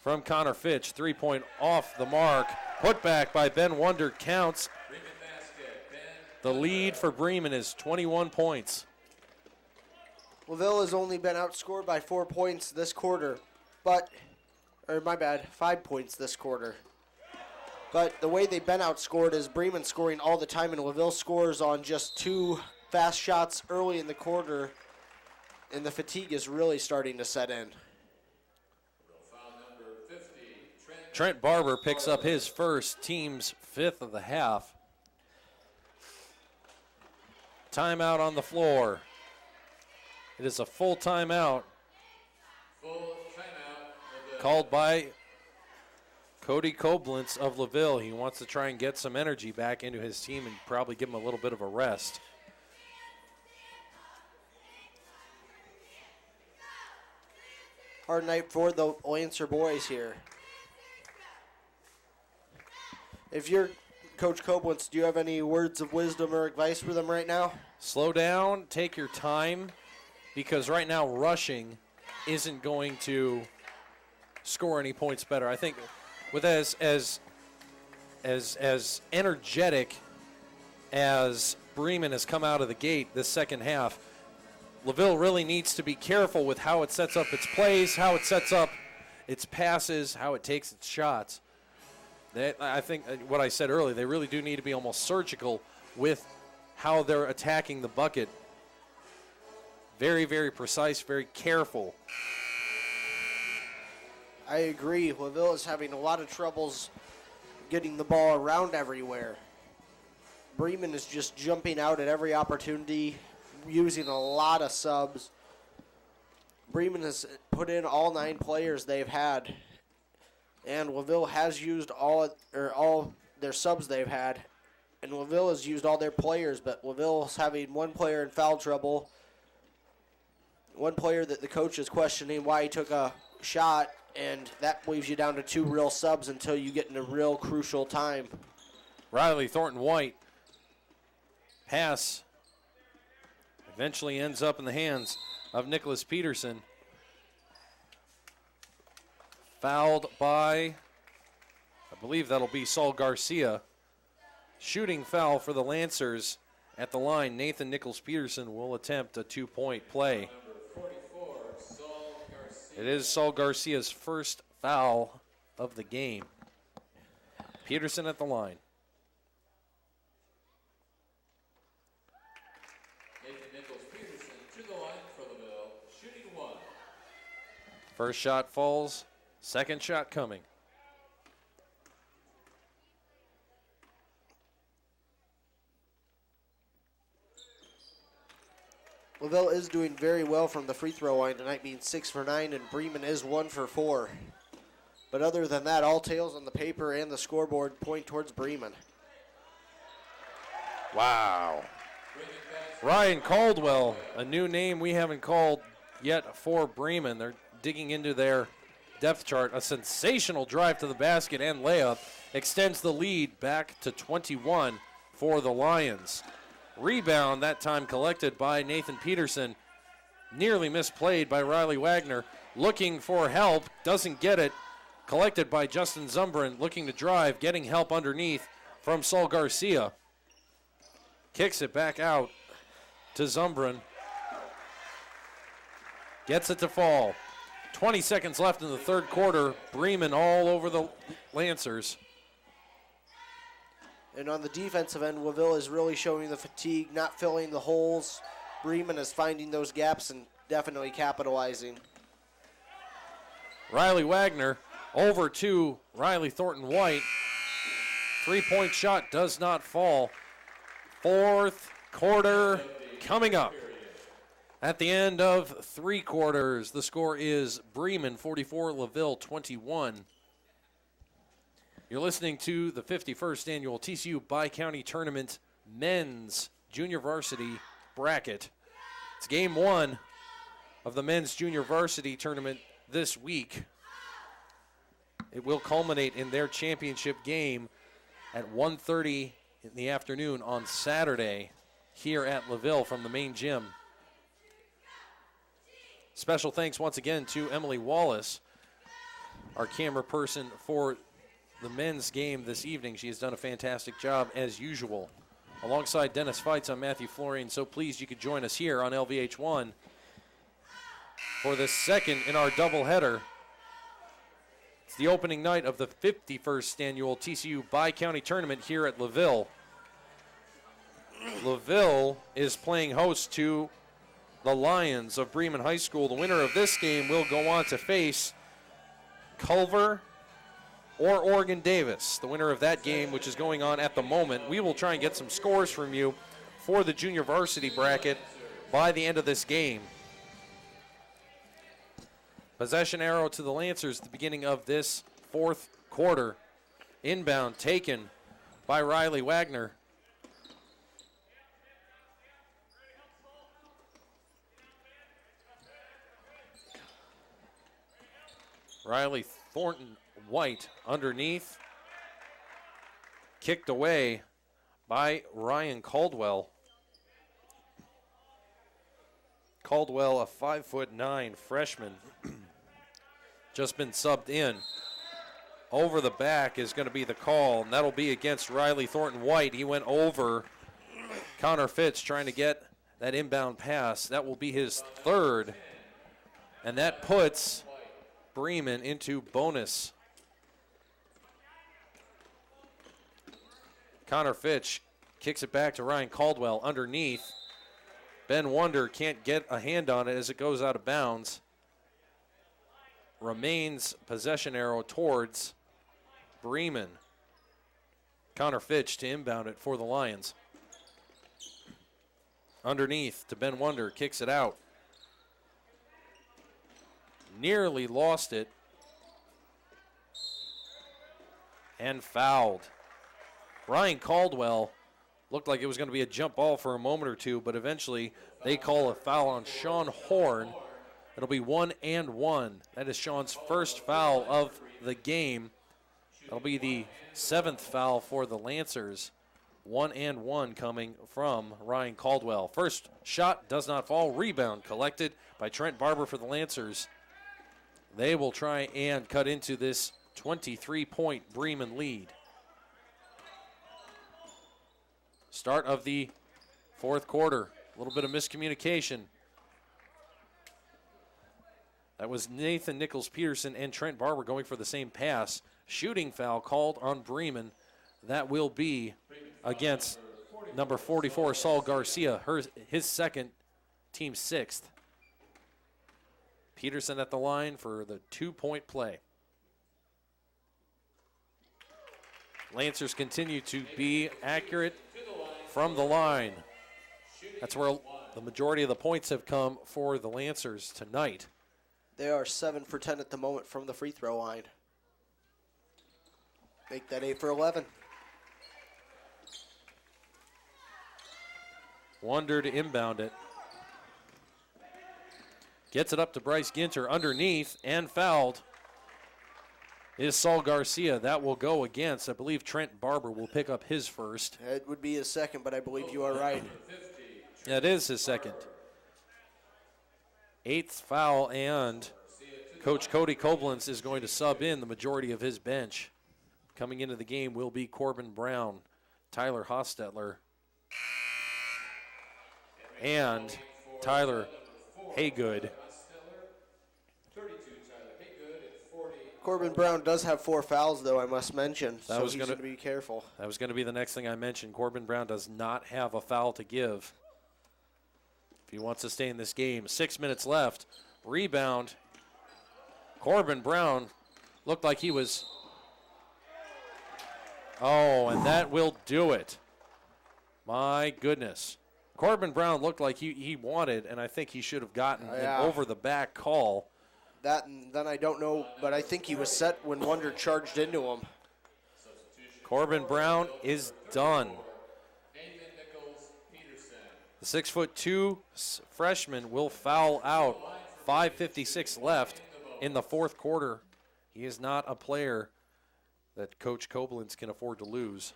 from Connor Fitch, three-point off the mark. Put back by Ben Wonder counts. The lead for Bremen is 21 points. LaVille has only been outscored by 4 points this quarter, 5 points this quarter. But the way they've been outscored is Bremen scoring all the time, and LaVille scores on just 2 fast shots early in the quarter, and the fatigue is really starting to set in. Trent Barber picks up his first, team's fifth of the half. Timeout on the floor. It is a full timeout. Called by Cody Koblenz of LaVille. He wants to try and get some energy back into his team and probably give him a little bit of a rest. Hard night for the Lancer boys here. If you're Coach Koblenz, do you have any words of wisdom or advice for them right now? Slow down, take your time, because right now rushing isn't going to score any points better. I think with as energetic as Bremen has come out of the gate this second half, LaVille really needs to be careful with how it sets up its plays, how it sets up its passes, how it takes its shots. I think what I said earlier, they really do need to be almost surgical with how they're attacking the bucket. Very, very precise, very careful. I agree. LaVille is having a lot of troubles getting the ball around everywhere. Bremen is just jumping out at every opportunity, using a lot of subs. Bremen has put in all 9 players they've had, and LaVille has used all their subs they've had, and LaVille has used all their players, but LaVille's having one player in foul trouble, one player that the coach is questioning why he took a shot, and that leaves you down to 2 real subs until you get in a real crucial time. Riley Thornton White pass eventually ends up in the hands of Nicholas Peterson. Fouled by, I believe that'll be Saul Garcia. Shooting foul for the Lancers at the line. Nathan Nichols Peterson will attempt a 2-point play. It is Saul Garcia's first foul of the game. Peterson at the line. Nathan Nichols Peterson to the line for LaVille, shooting 1. First shot falls, second shot coming. LaVille is doing very well from the free throw line tonight, being 6 for 9, and Bremen is 1 for 4. But other than that, all tails on the paper and the scoreboard point towards Bremen. Wow. Ryan Caldwell, a new name we haven't called yet for Bremen. They're digging into their depth chart. A sensational drive to the basket and layup extends the lead back to 21 for the Lions. Rebound that time collected by Nathan Peterson. Nearly misplayed by Riley Wagner. Looking for help, doesn't get it. Collected by Justin Zumbrin, looking to drive, getting help underneath from Saul Garcia. Kicks it back out to Zumbrin. Gets it to fall. 20 seconds left in the third quarter. Bremen all over the Lancers. And on the defensive end, LaVille is really showing the fatigue, not filling the holes. Bremen is finding those gaps and definitely capitalizing. Riley Wagner over to Riley Thornton White. 3-point shot does not fall. Fourth quarter coming up. At the end of 3 quarters, the score is Bremen 44, LaVille 21. You're listening to the 51st annual TCU Bi-County Tournament Men's Junior Varsity Bracket. It's game 1 of the Men's Junior Varsity Tournament this week. It will culminate in their championship game at 1:30 in the afternoon on Saturday here at LaVille from the main gym. Special thanks once again to Emily Wallace, our camera person for the men's game this evening. She has done a fantastic job as usual. Alongside Dennis Feitz, I'm Matthew Florian. So pleased you could join us here on LVH1 for the second in our doubleheader. It's the opening night of the 51st annual TCU Bi-County Tournament here at LaVille. LaVille is playing host to the Lions of Bremen High School. The winner of this game will go on to face Culver or Oregon Davis. The winner of that game, which is going on at the moment. We will try and get some scores from you for the junior varsity bracket by the end of this game. Possession arrow to the Lancers at the beginning of this fourth quarter. Inbound taken by Riley Wagner. Riley Thornton White underneath. kicked away by Ryan Caldwell. Caldwell, a 5'9" freshman, just been subbed in. Over the back is going to be the call, and that'll be against Riley Thornton White. He went over Connor Fitch trying to get that inbound pass. That will be his third, and that puts Bremen into bonus. Connor Fitch kicks it back to Ryan Caldwell underneath. Ben Wonder can't get a hand on it as it goes out of bounds. Remains possession arrow towards Bremen. Connor Fitch to inbound it for the Lions. Underneath to Ben Wonder, kicks it out. Nearly lost it. And fouled. Ryan Caldwell looked like it was going to be a jump ball for a moment or two, but eventually they call a foul on Sean Horn. It'll be 1-1. That is Sean's first foul of the game. That'll be the 7th foul for the Lancers. 1-1 coming from Ryan Caldwell. First shot does not fall. Rebound collected by Trent Barber for the Lancers. They will try and cut into this 23-point Bremen lead. Start of the fourth quarter. A little bit of miscommunication. That was Nathan Nichols, Peterson, and Trent Barber going for the same pass. Shooting foul called on Bremen. That will be against number 44, Saul Garcia, his second, team 6th. Peterson at the line for the 2-point play. Lancers continue to be accurate from the line. That's where the majority of the points have come for the Lancers tonight. They are 7 for 10 at the moment from the free throw line. Make that 8 for 11. Wonder to inbound it. Gets it up to Bryce Ginter underneath and fouled is Saul Garcia. That will go against, I believe Trent Barber will pick up his first. It would be his second, but I believe you are right. That is his second. 8th foul, and Coach Cody Koblenz is going to sub in the majority of his bench. Coming into the game will be Corbin Brown, Tyler Hostetler, and Tyler Haygood. Corbin Brown does have 4 fouls, though, I must mention, That so was he's going to be careful. That was going to be the next thing I mentioned. Corbin Brown does not have a foul to give if he wants to stay in this game. 6 minutes left. Rebound. Corbin Brown looked like he was... Oh, and that will do it. My goodness. Corbin Brown looked like he wanted, and I think he should have gotten an over-the-back call. That, and then I don't know, but I think he was set when Wonder charged into him. Corbin Brown is done. The 6'2" freshman will foul out. 5:56 left in the fourth quarter. He is not a player that Coach Koblenz can afford to lose.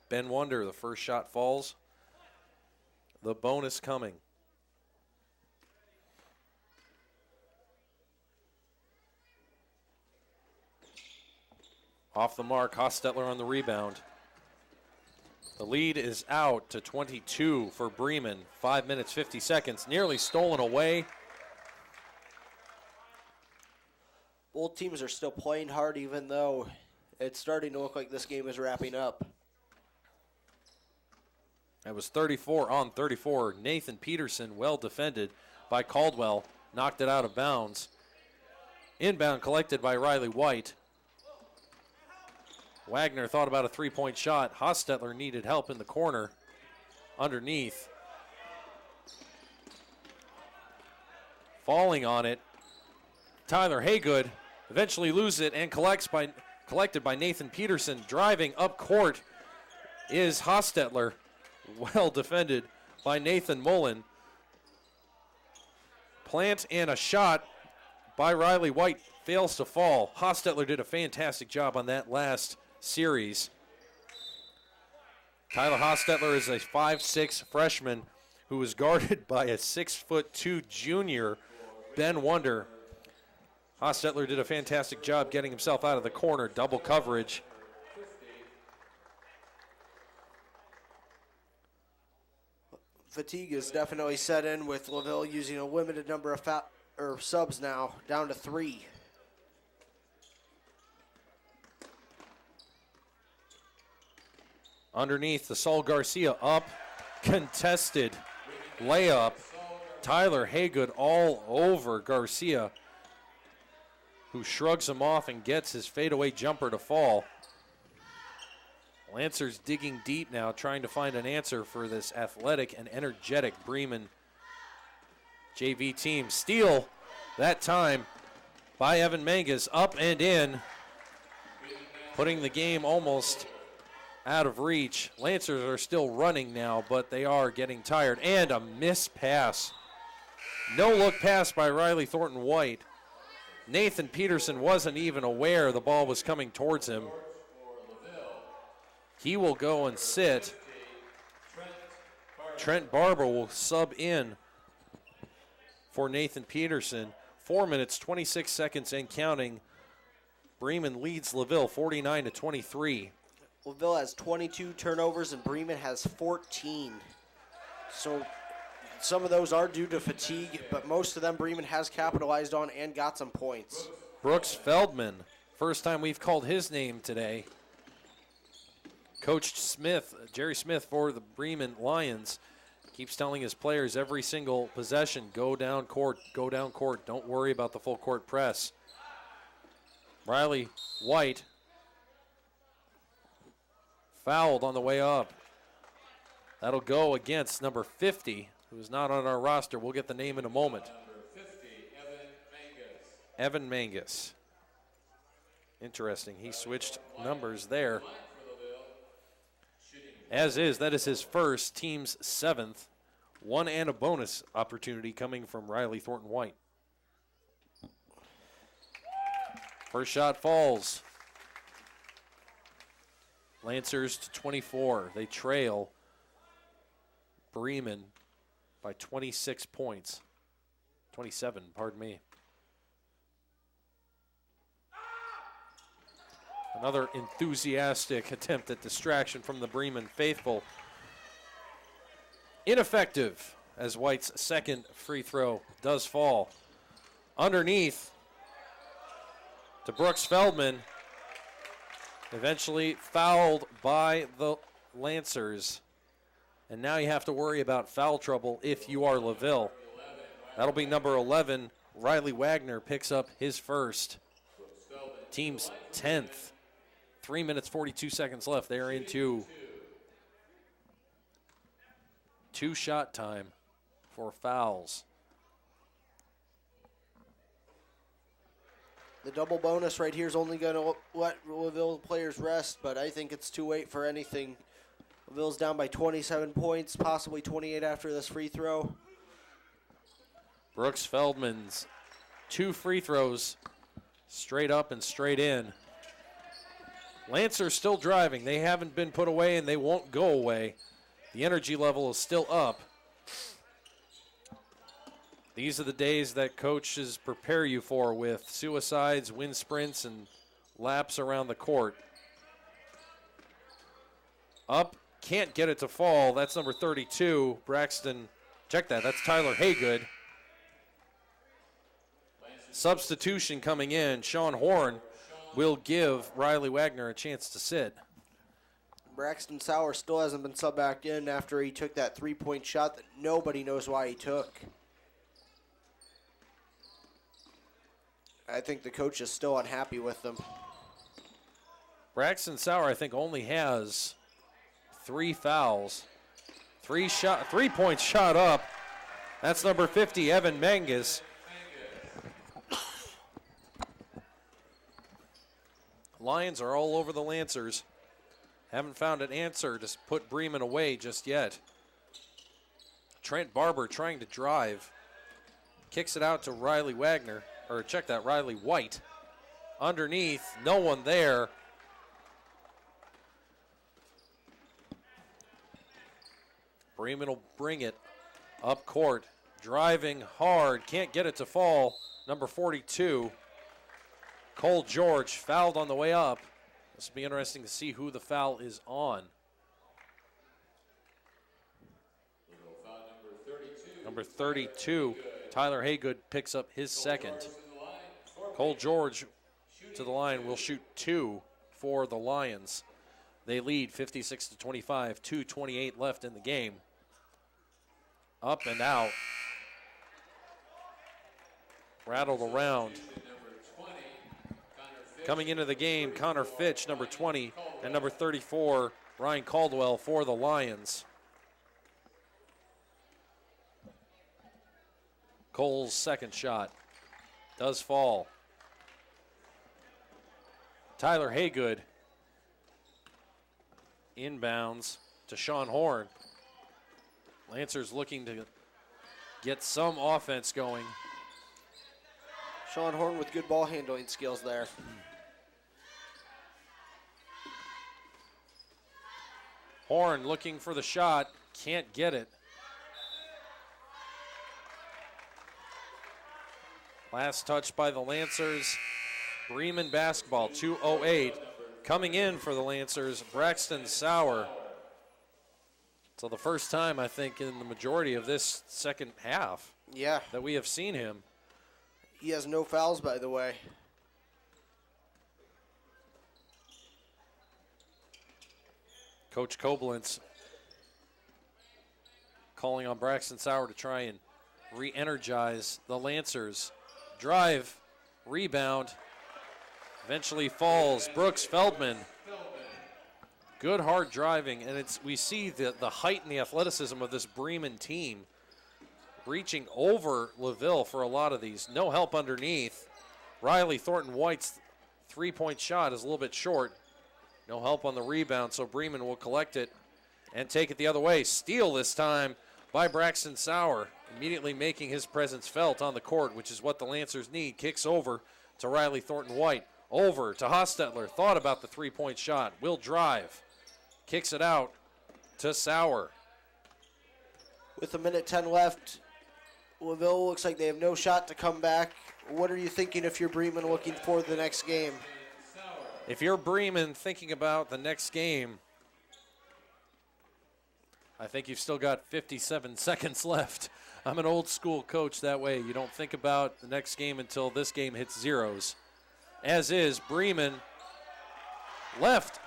Ben Wonder, the first shot falls. The bonus coming. Off the mark, Hostetler on the rebound. The lead is out to 22 for Bremen. 5 minutes, 50 seconds. Nearly stolen away. Both teams are still playing hard, even though it's starting to look like this game is wrapping up. That was 34 on 34. Nathan Peterson, well defended by Caldwell, knocked it out of bounds. Inbound collected by Riley White. Wagner thought about a three-point shot. Hostetler needed help in the corner. Underneath. Falling on it. Tyler Haygood eventually loses it and collected by Nathan Peterson. Driving up court is Hostetler. Well defended by Nathan Mullen. Plant and a shot by Riley White. fails to fall. Hostetler did a fantastic job on that last series. Tyler Hostetler is a 5'6" freshman who was guarded by a 6'2" junior, Ben Wonder. Hostetler did a fantastic job getting himself out of the corner, double coverage. Fatigue is definitely set in with LaVille using a limited number of subs now, down to 3. Underneath, the Saul Garcia up, contested layup. Tyler Haygood all over Garcia, who shrugs him off and gets his fadeaway jumper to fall. Lancers digging deep now, trying to find an answer for this athletic and energetic Bremen JV team. Steal that time by Evan Mangas, up and in, putting the game almost out of reach. Lancers are still running now, but they are getting tired. And a missed pass. No look pass by Riley Thornton White. Nathan Peterson wasn't even aware the ball was coming towards him. He will go and sit. Trent Barber will sub in for Nathan Peterson. 4 minutes, 26 seconds and counting. Bremen leads LaVille 49-23. LaVille has 22 turnovers and Bremen has 14. So some of those are due to fatigue, but most of them Bremen has capitalized on and got some points. Brooks Feldman, first time we've called his name today. Coach Smith, Jerry Smith for the Bremen Lions, keeps telling his players every single possession, go down court, don't worry about the full court press. Riley White fouled on the way up. That'll go against number 50, who is not on our roster. We'll get the name in a moment. Number 50, Evan Mangas. Evan Mangas. Interesting, he switched numbers there. As is, that is his first, team's 7th. 1 and a bonus opportunity coming from Riley Thornton White. First shot falls. Lancers to 24. They trail Bremen by 26 points. 27, pardon me. Another enthusiastic attempt at distraction from the Bremen faithful. Ineffective, as White's second free throw does fall. Underneath to Brooks Feldman. Eventually fouled by the Lancers. And now you have to worry about foul trouble if you are LaVille. That'll be number 11. Riley Wagner picks up his first. Team's 10th. 3 minutes, 42 seconds left. They're into two-shot time for fouls. The double bonus right here is only going to let LaVille players rest, but I think it's too late for anything. LaVille's down by 27 points, possibly 28 after this free throw. Brooks Feldman's 2 free throws, straight up and straight in. Lancers still driving. They haven't been put away and they won't go away. The energy level is still up. These are the days that coaches prepare you for with suicides, wind sprints, and laps around the court. Up, can't get it to fall. That's number 32, Braxton. Check that, that's Tyler Haygood. Substitution coming in, Sean Horn will give Riley Wagner a chance to sit. Braxton Sauer still hasn't been subbed back in after he took that three-point shot that nobody knows why he took. I think the coach is still unhappy with them. Braxton Sauer, I think, only has 3 fouls. 3-point shot up. That's number 50, Evan Mangas. Lions are all over the Lancers. Haven't found an answer to put Bremen away just yet. Trent Barber trying to drive. Kicks it out to Riley Wagner. Or check that, Riley White. underneath, no one there. Bremen will bring it up court, driving hard, can't get it to fall. Number 42, Cole George, fouled on the way up. This will be interesting to see who the foul is on. Number 32, Tyler Haygood picks up his second. Cole George to the line will shoot 2 for the Lions. They lead 56-25, 2:28 left in the game. Up and out. Rattled around. Coming into the game, Connor Fitch, number 20, and number 34, Ryan Caldwell for the Lions. Cole's second shot does fall. Tyler Haygood inbounds to Sean Horn. Lancers looking to get some offense going. Sean Horn with good ball handling skills there. Horn looking for the shot, can't get it. Last touch by the Lancers. Bremen basketball, 2:08. Coming in for the Lancers, Braxton Sauer. So the first time, I think, in the majority of this second half that we have seen him. He has no fouls, by the way. Coach Koblenz calling on Braxton Sauer to try and re-energize the Lancers. Drive, rebound, eventually falls. Brooks Feldman. Good hard driving, and we see the height and the athleticism of this Bremen team reaching over LaVille for a lot of these. No help underneath. Riley Thornton White's three-point shot is a little bit short. No help on the rebound, so Bremen will collect it and take it the other way. Steal this time by Braxton Sauer, immediately making his presence felt on the court, which is what the Lancers need. Kicks over to Riley Thornton White. Over to Hostetler. Thought about the three-point shot. Will drive. Kicks it out to Sauer. With 1:10 left, LaVille looks like they have no shot to come back. What are you thinking if you're Bremen looking for the next game? If you're Bremen thinking about the next game, I think you've still got 57 seconds left. I'm an old school coach that way. You don't think about the next game until this game hits zeros. As is, Bremen left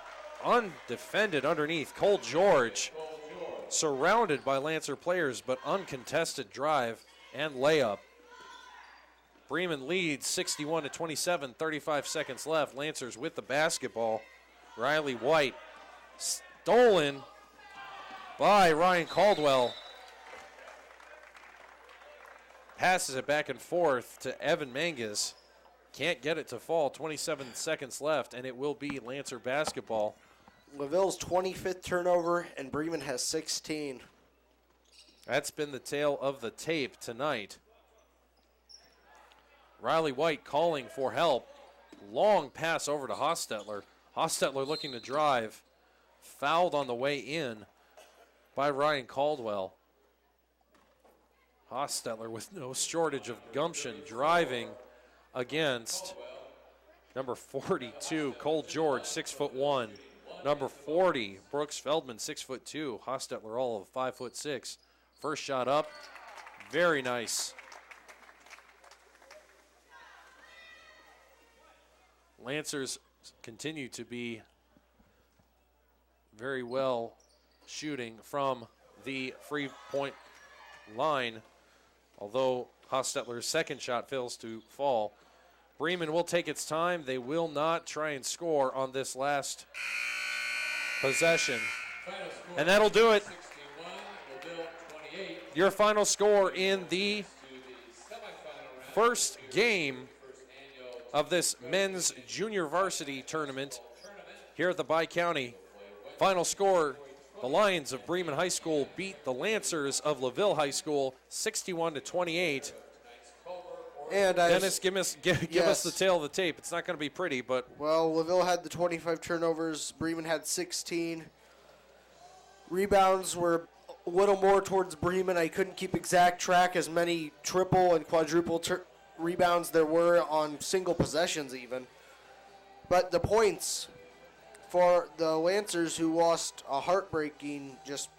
undefended underneath. Cole George surrounded by Lancer players, but uncontested drive and layup. Bremen leads 61-27, 35 seconds left. Lancers with the basketball. Riley White stolen by Ryan Caldwell. Passes it back and forth to Evan Mangas. Can't get it to fall. 27 seconds left, and it will be Lancer basketball. LaVille's 25th turnover, and Bremen has 16. That's been the tale of the tape tonight. Riley White calling for help. Long pass over to Hostetler. Hostetler looking to drive. Fouled on the way in by Ryan Caldwell. Hostetler with no shortage of gumption driving against number 42, Cole George, 6'1". Number 40, Brooks Feldman, 6'2". Hostetler all of 5'6". First shot up, very nice. Lancers continue to be very well shooting from the free point line, although Hostetler's second shot fails to fall. Bremen will take its time. They will not try and score on this last possession. And that'll do it. Your final score in the first game of this men's junior varsity tournament here at the Bi-County. Final score, the Lions of Bremen High School beat the Lancers of LaVille High School 61-28. And Dennis, give us Yes. the tail of the tape. It's not going to be pretty, but Well, LaVille had the 25 turnovers. Bremen had 16. Rebounds were a little more towards Bremen. I couldn't keep exact track as many triple and quadruple rebounds there were on single possessions even. But the points for the Lancers, who lost a heartbreaking, just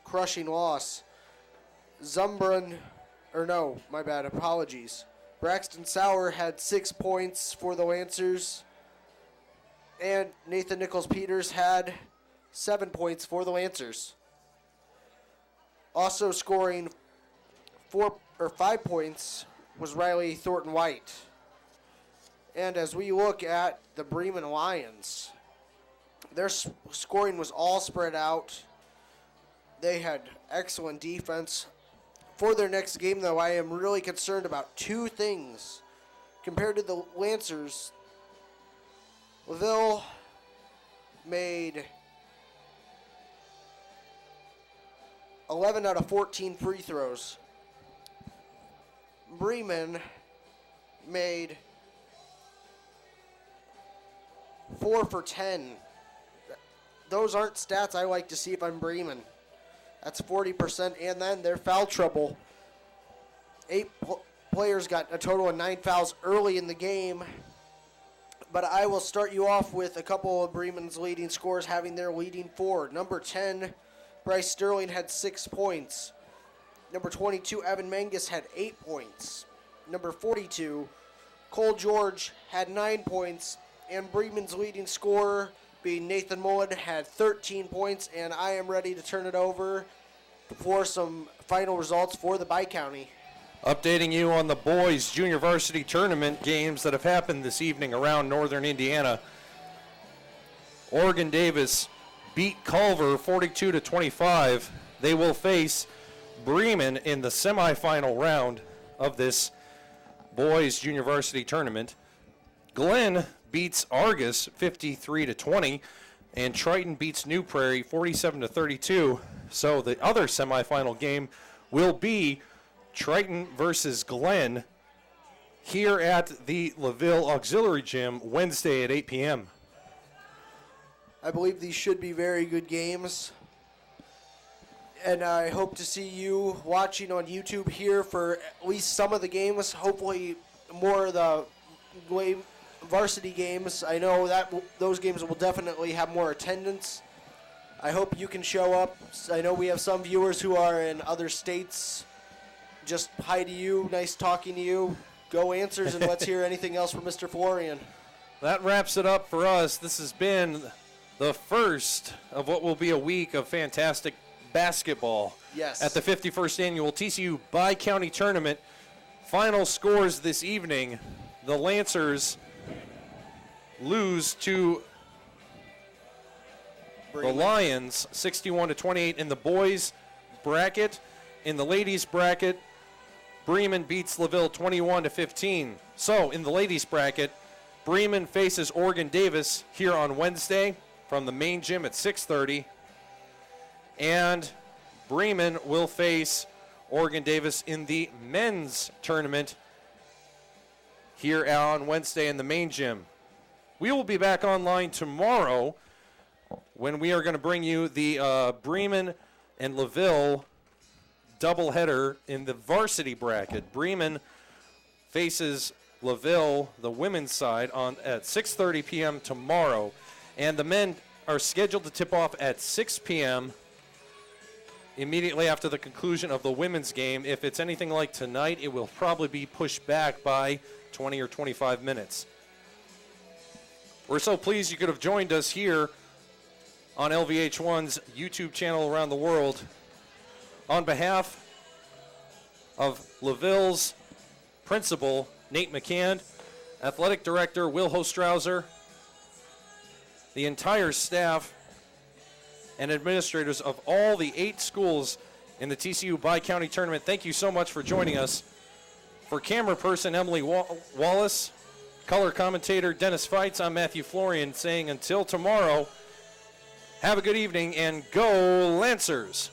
crushing loss. Apologies. Braxton Sauer had 6 points for the Lancers. And Nathan Nichols Peters had 7 points for the Lancers. Also scoring 5 points was Riley Thornton White. And as we look at the Bremen Lions, their scoring was all spread out. They had excellent defense. For their next game, though, I am really concerned about 2 things. Compared to the Lancers, LaVille made 11 out of 14 free throws. Bremen made 4 for 10. Those aren't stats I like to see if I'm Bremen. That's 40%, and then their foul trouble. 8 players got a total of 9 fouls early in the game. But I will start you off with a couple of Bremen's leading scorers having their leading forward. Number 10, Bryce Sterling had 6 points. Number 22, Evan Mangus had 8 points. Number 42, Cole George had 9 points. And Bremen's leading scorer, being Nathan Mullen, had 13 points, and I am ready to turn it over for some final results for the Bi-County. updating you on the boys junior varsity tournament games that have happened this evening around northern Indiana. Oregon Davis beat Culver 42-25. They will face Bremen in the semifinal round of this boys junior varsity tournament. Glenn beats Argus 53-20, and Triton beats New Prairie 47-32. So the other semifinal game will be Triton versus Glenn here at the LaVille Auxiliary Gym Wednesday at 8 p.m. I believe these should be very good games. And I hope to see you watching on YouTube here for at least some of the games, hopefully more of the varsity games. I know that those games will definitely have more attendance. I hope you can show up. I know we have some viewers who are in other states. Just hi to you. Nice talking to you. Go Answers, and let's hear anything else from Mr. Florian. That wraps it up for us. This has been the first of what will be a week of fantastic basketball. Yes. At the 51st Annual TCU Bi-County Tournament. Final scores this evening. The Lancers lose to the Lions 61-28 in the boys bracket. In the ladies bracket, Bremen beats LaVille 21-15. So in the ladies bracket, Bremen faces Oregon Davis here on Wednesday from the main gym at 6:30. And Bremen will face Oregon Davis in the men's tournament here on Wednesday in the main gym. We will be back online tomorrow when we are going to bring you the Bremen and LaVille doubleheader in the varsity bracket. Bremen faces LaVille, the women's side, at 6:30 p.m. tomorrow. And the men are scheduled to tip off at 6 p.m. immediately after the conclusion of the women's game. If it's anything like tonight, it will probably be pushed back by 20 or 25 minutes. We're so pleased you could have joined us here on LVH1's YouTube channel around the world. On behalf of LaVille's principal, Nate McCann, athletic director, Will Hostrauser, the entire staff and administrators of all the 8 schools in the TCU Bi-County Tournament, thank you so much for joining us. For camera person Emily Wallace, color commentator Dennis Feitz, I'm Matthew Florian saying until tomorrow, have a good evening and go Lancers!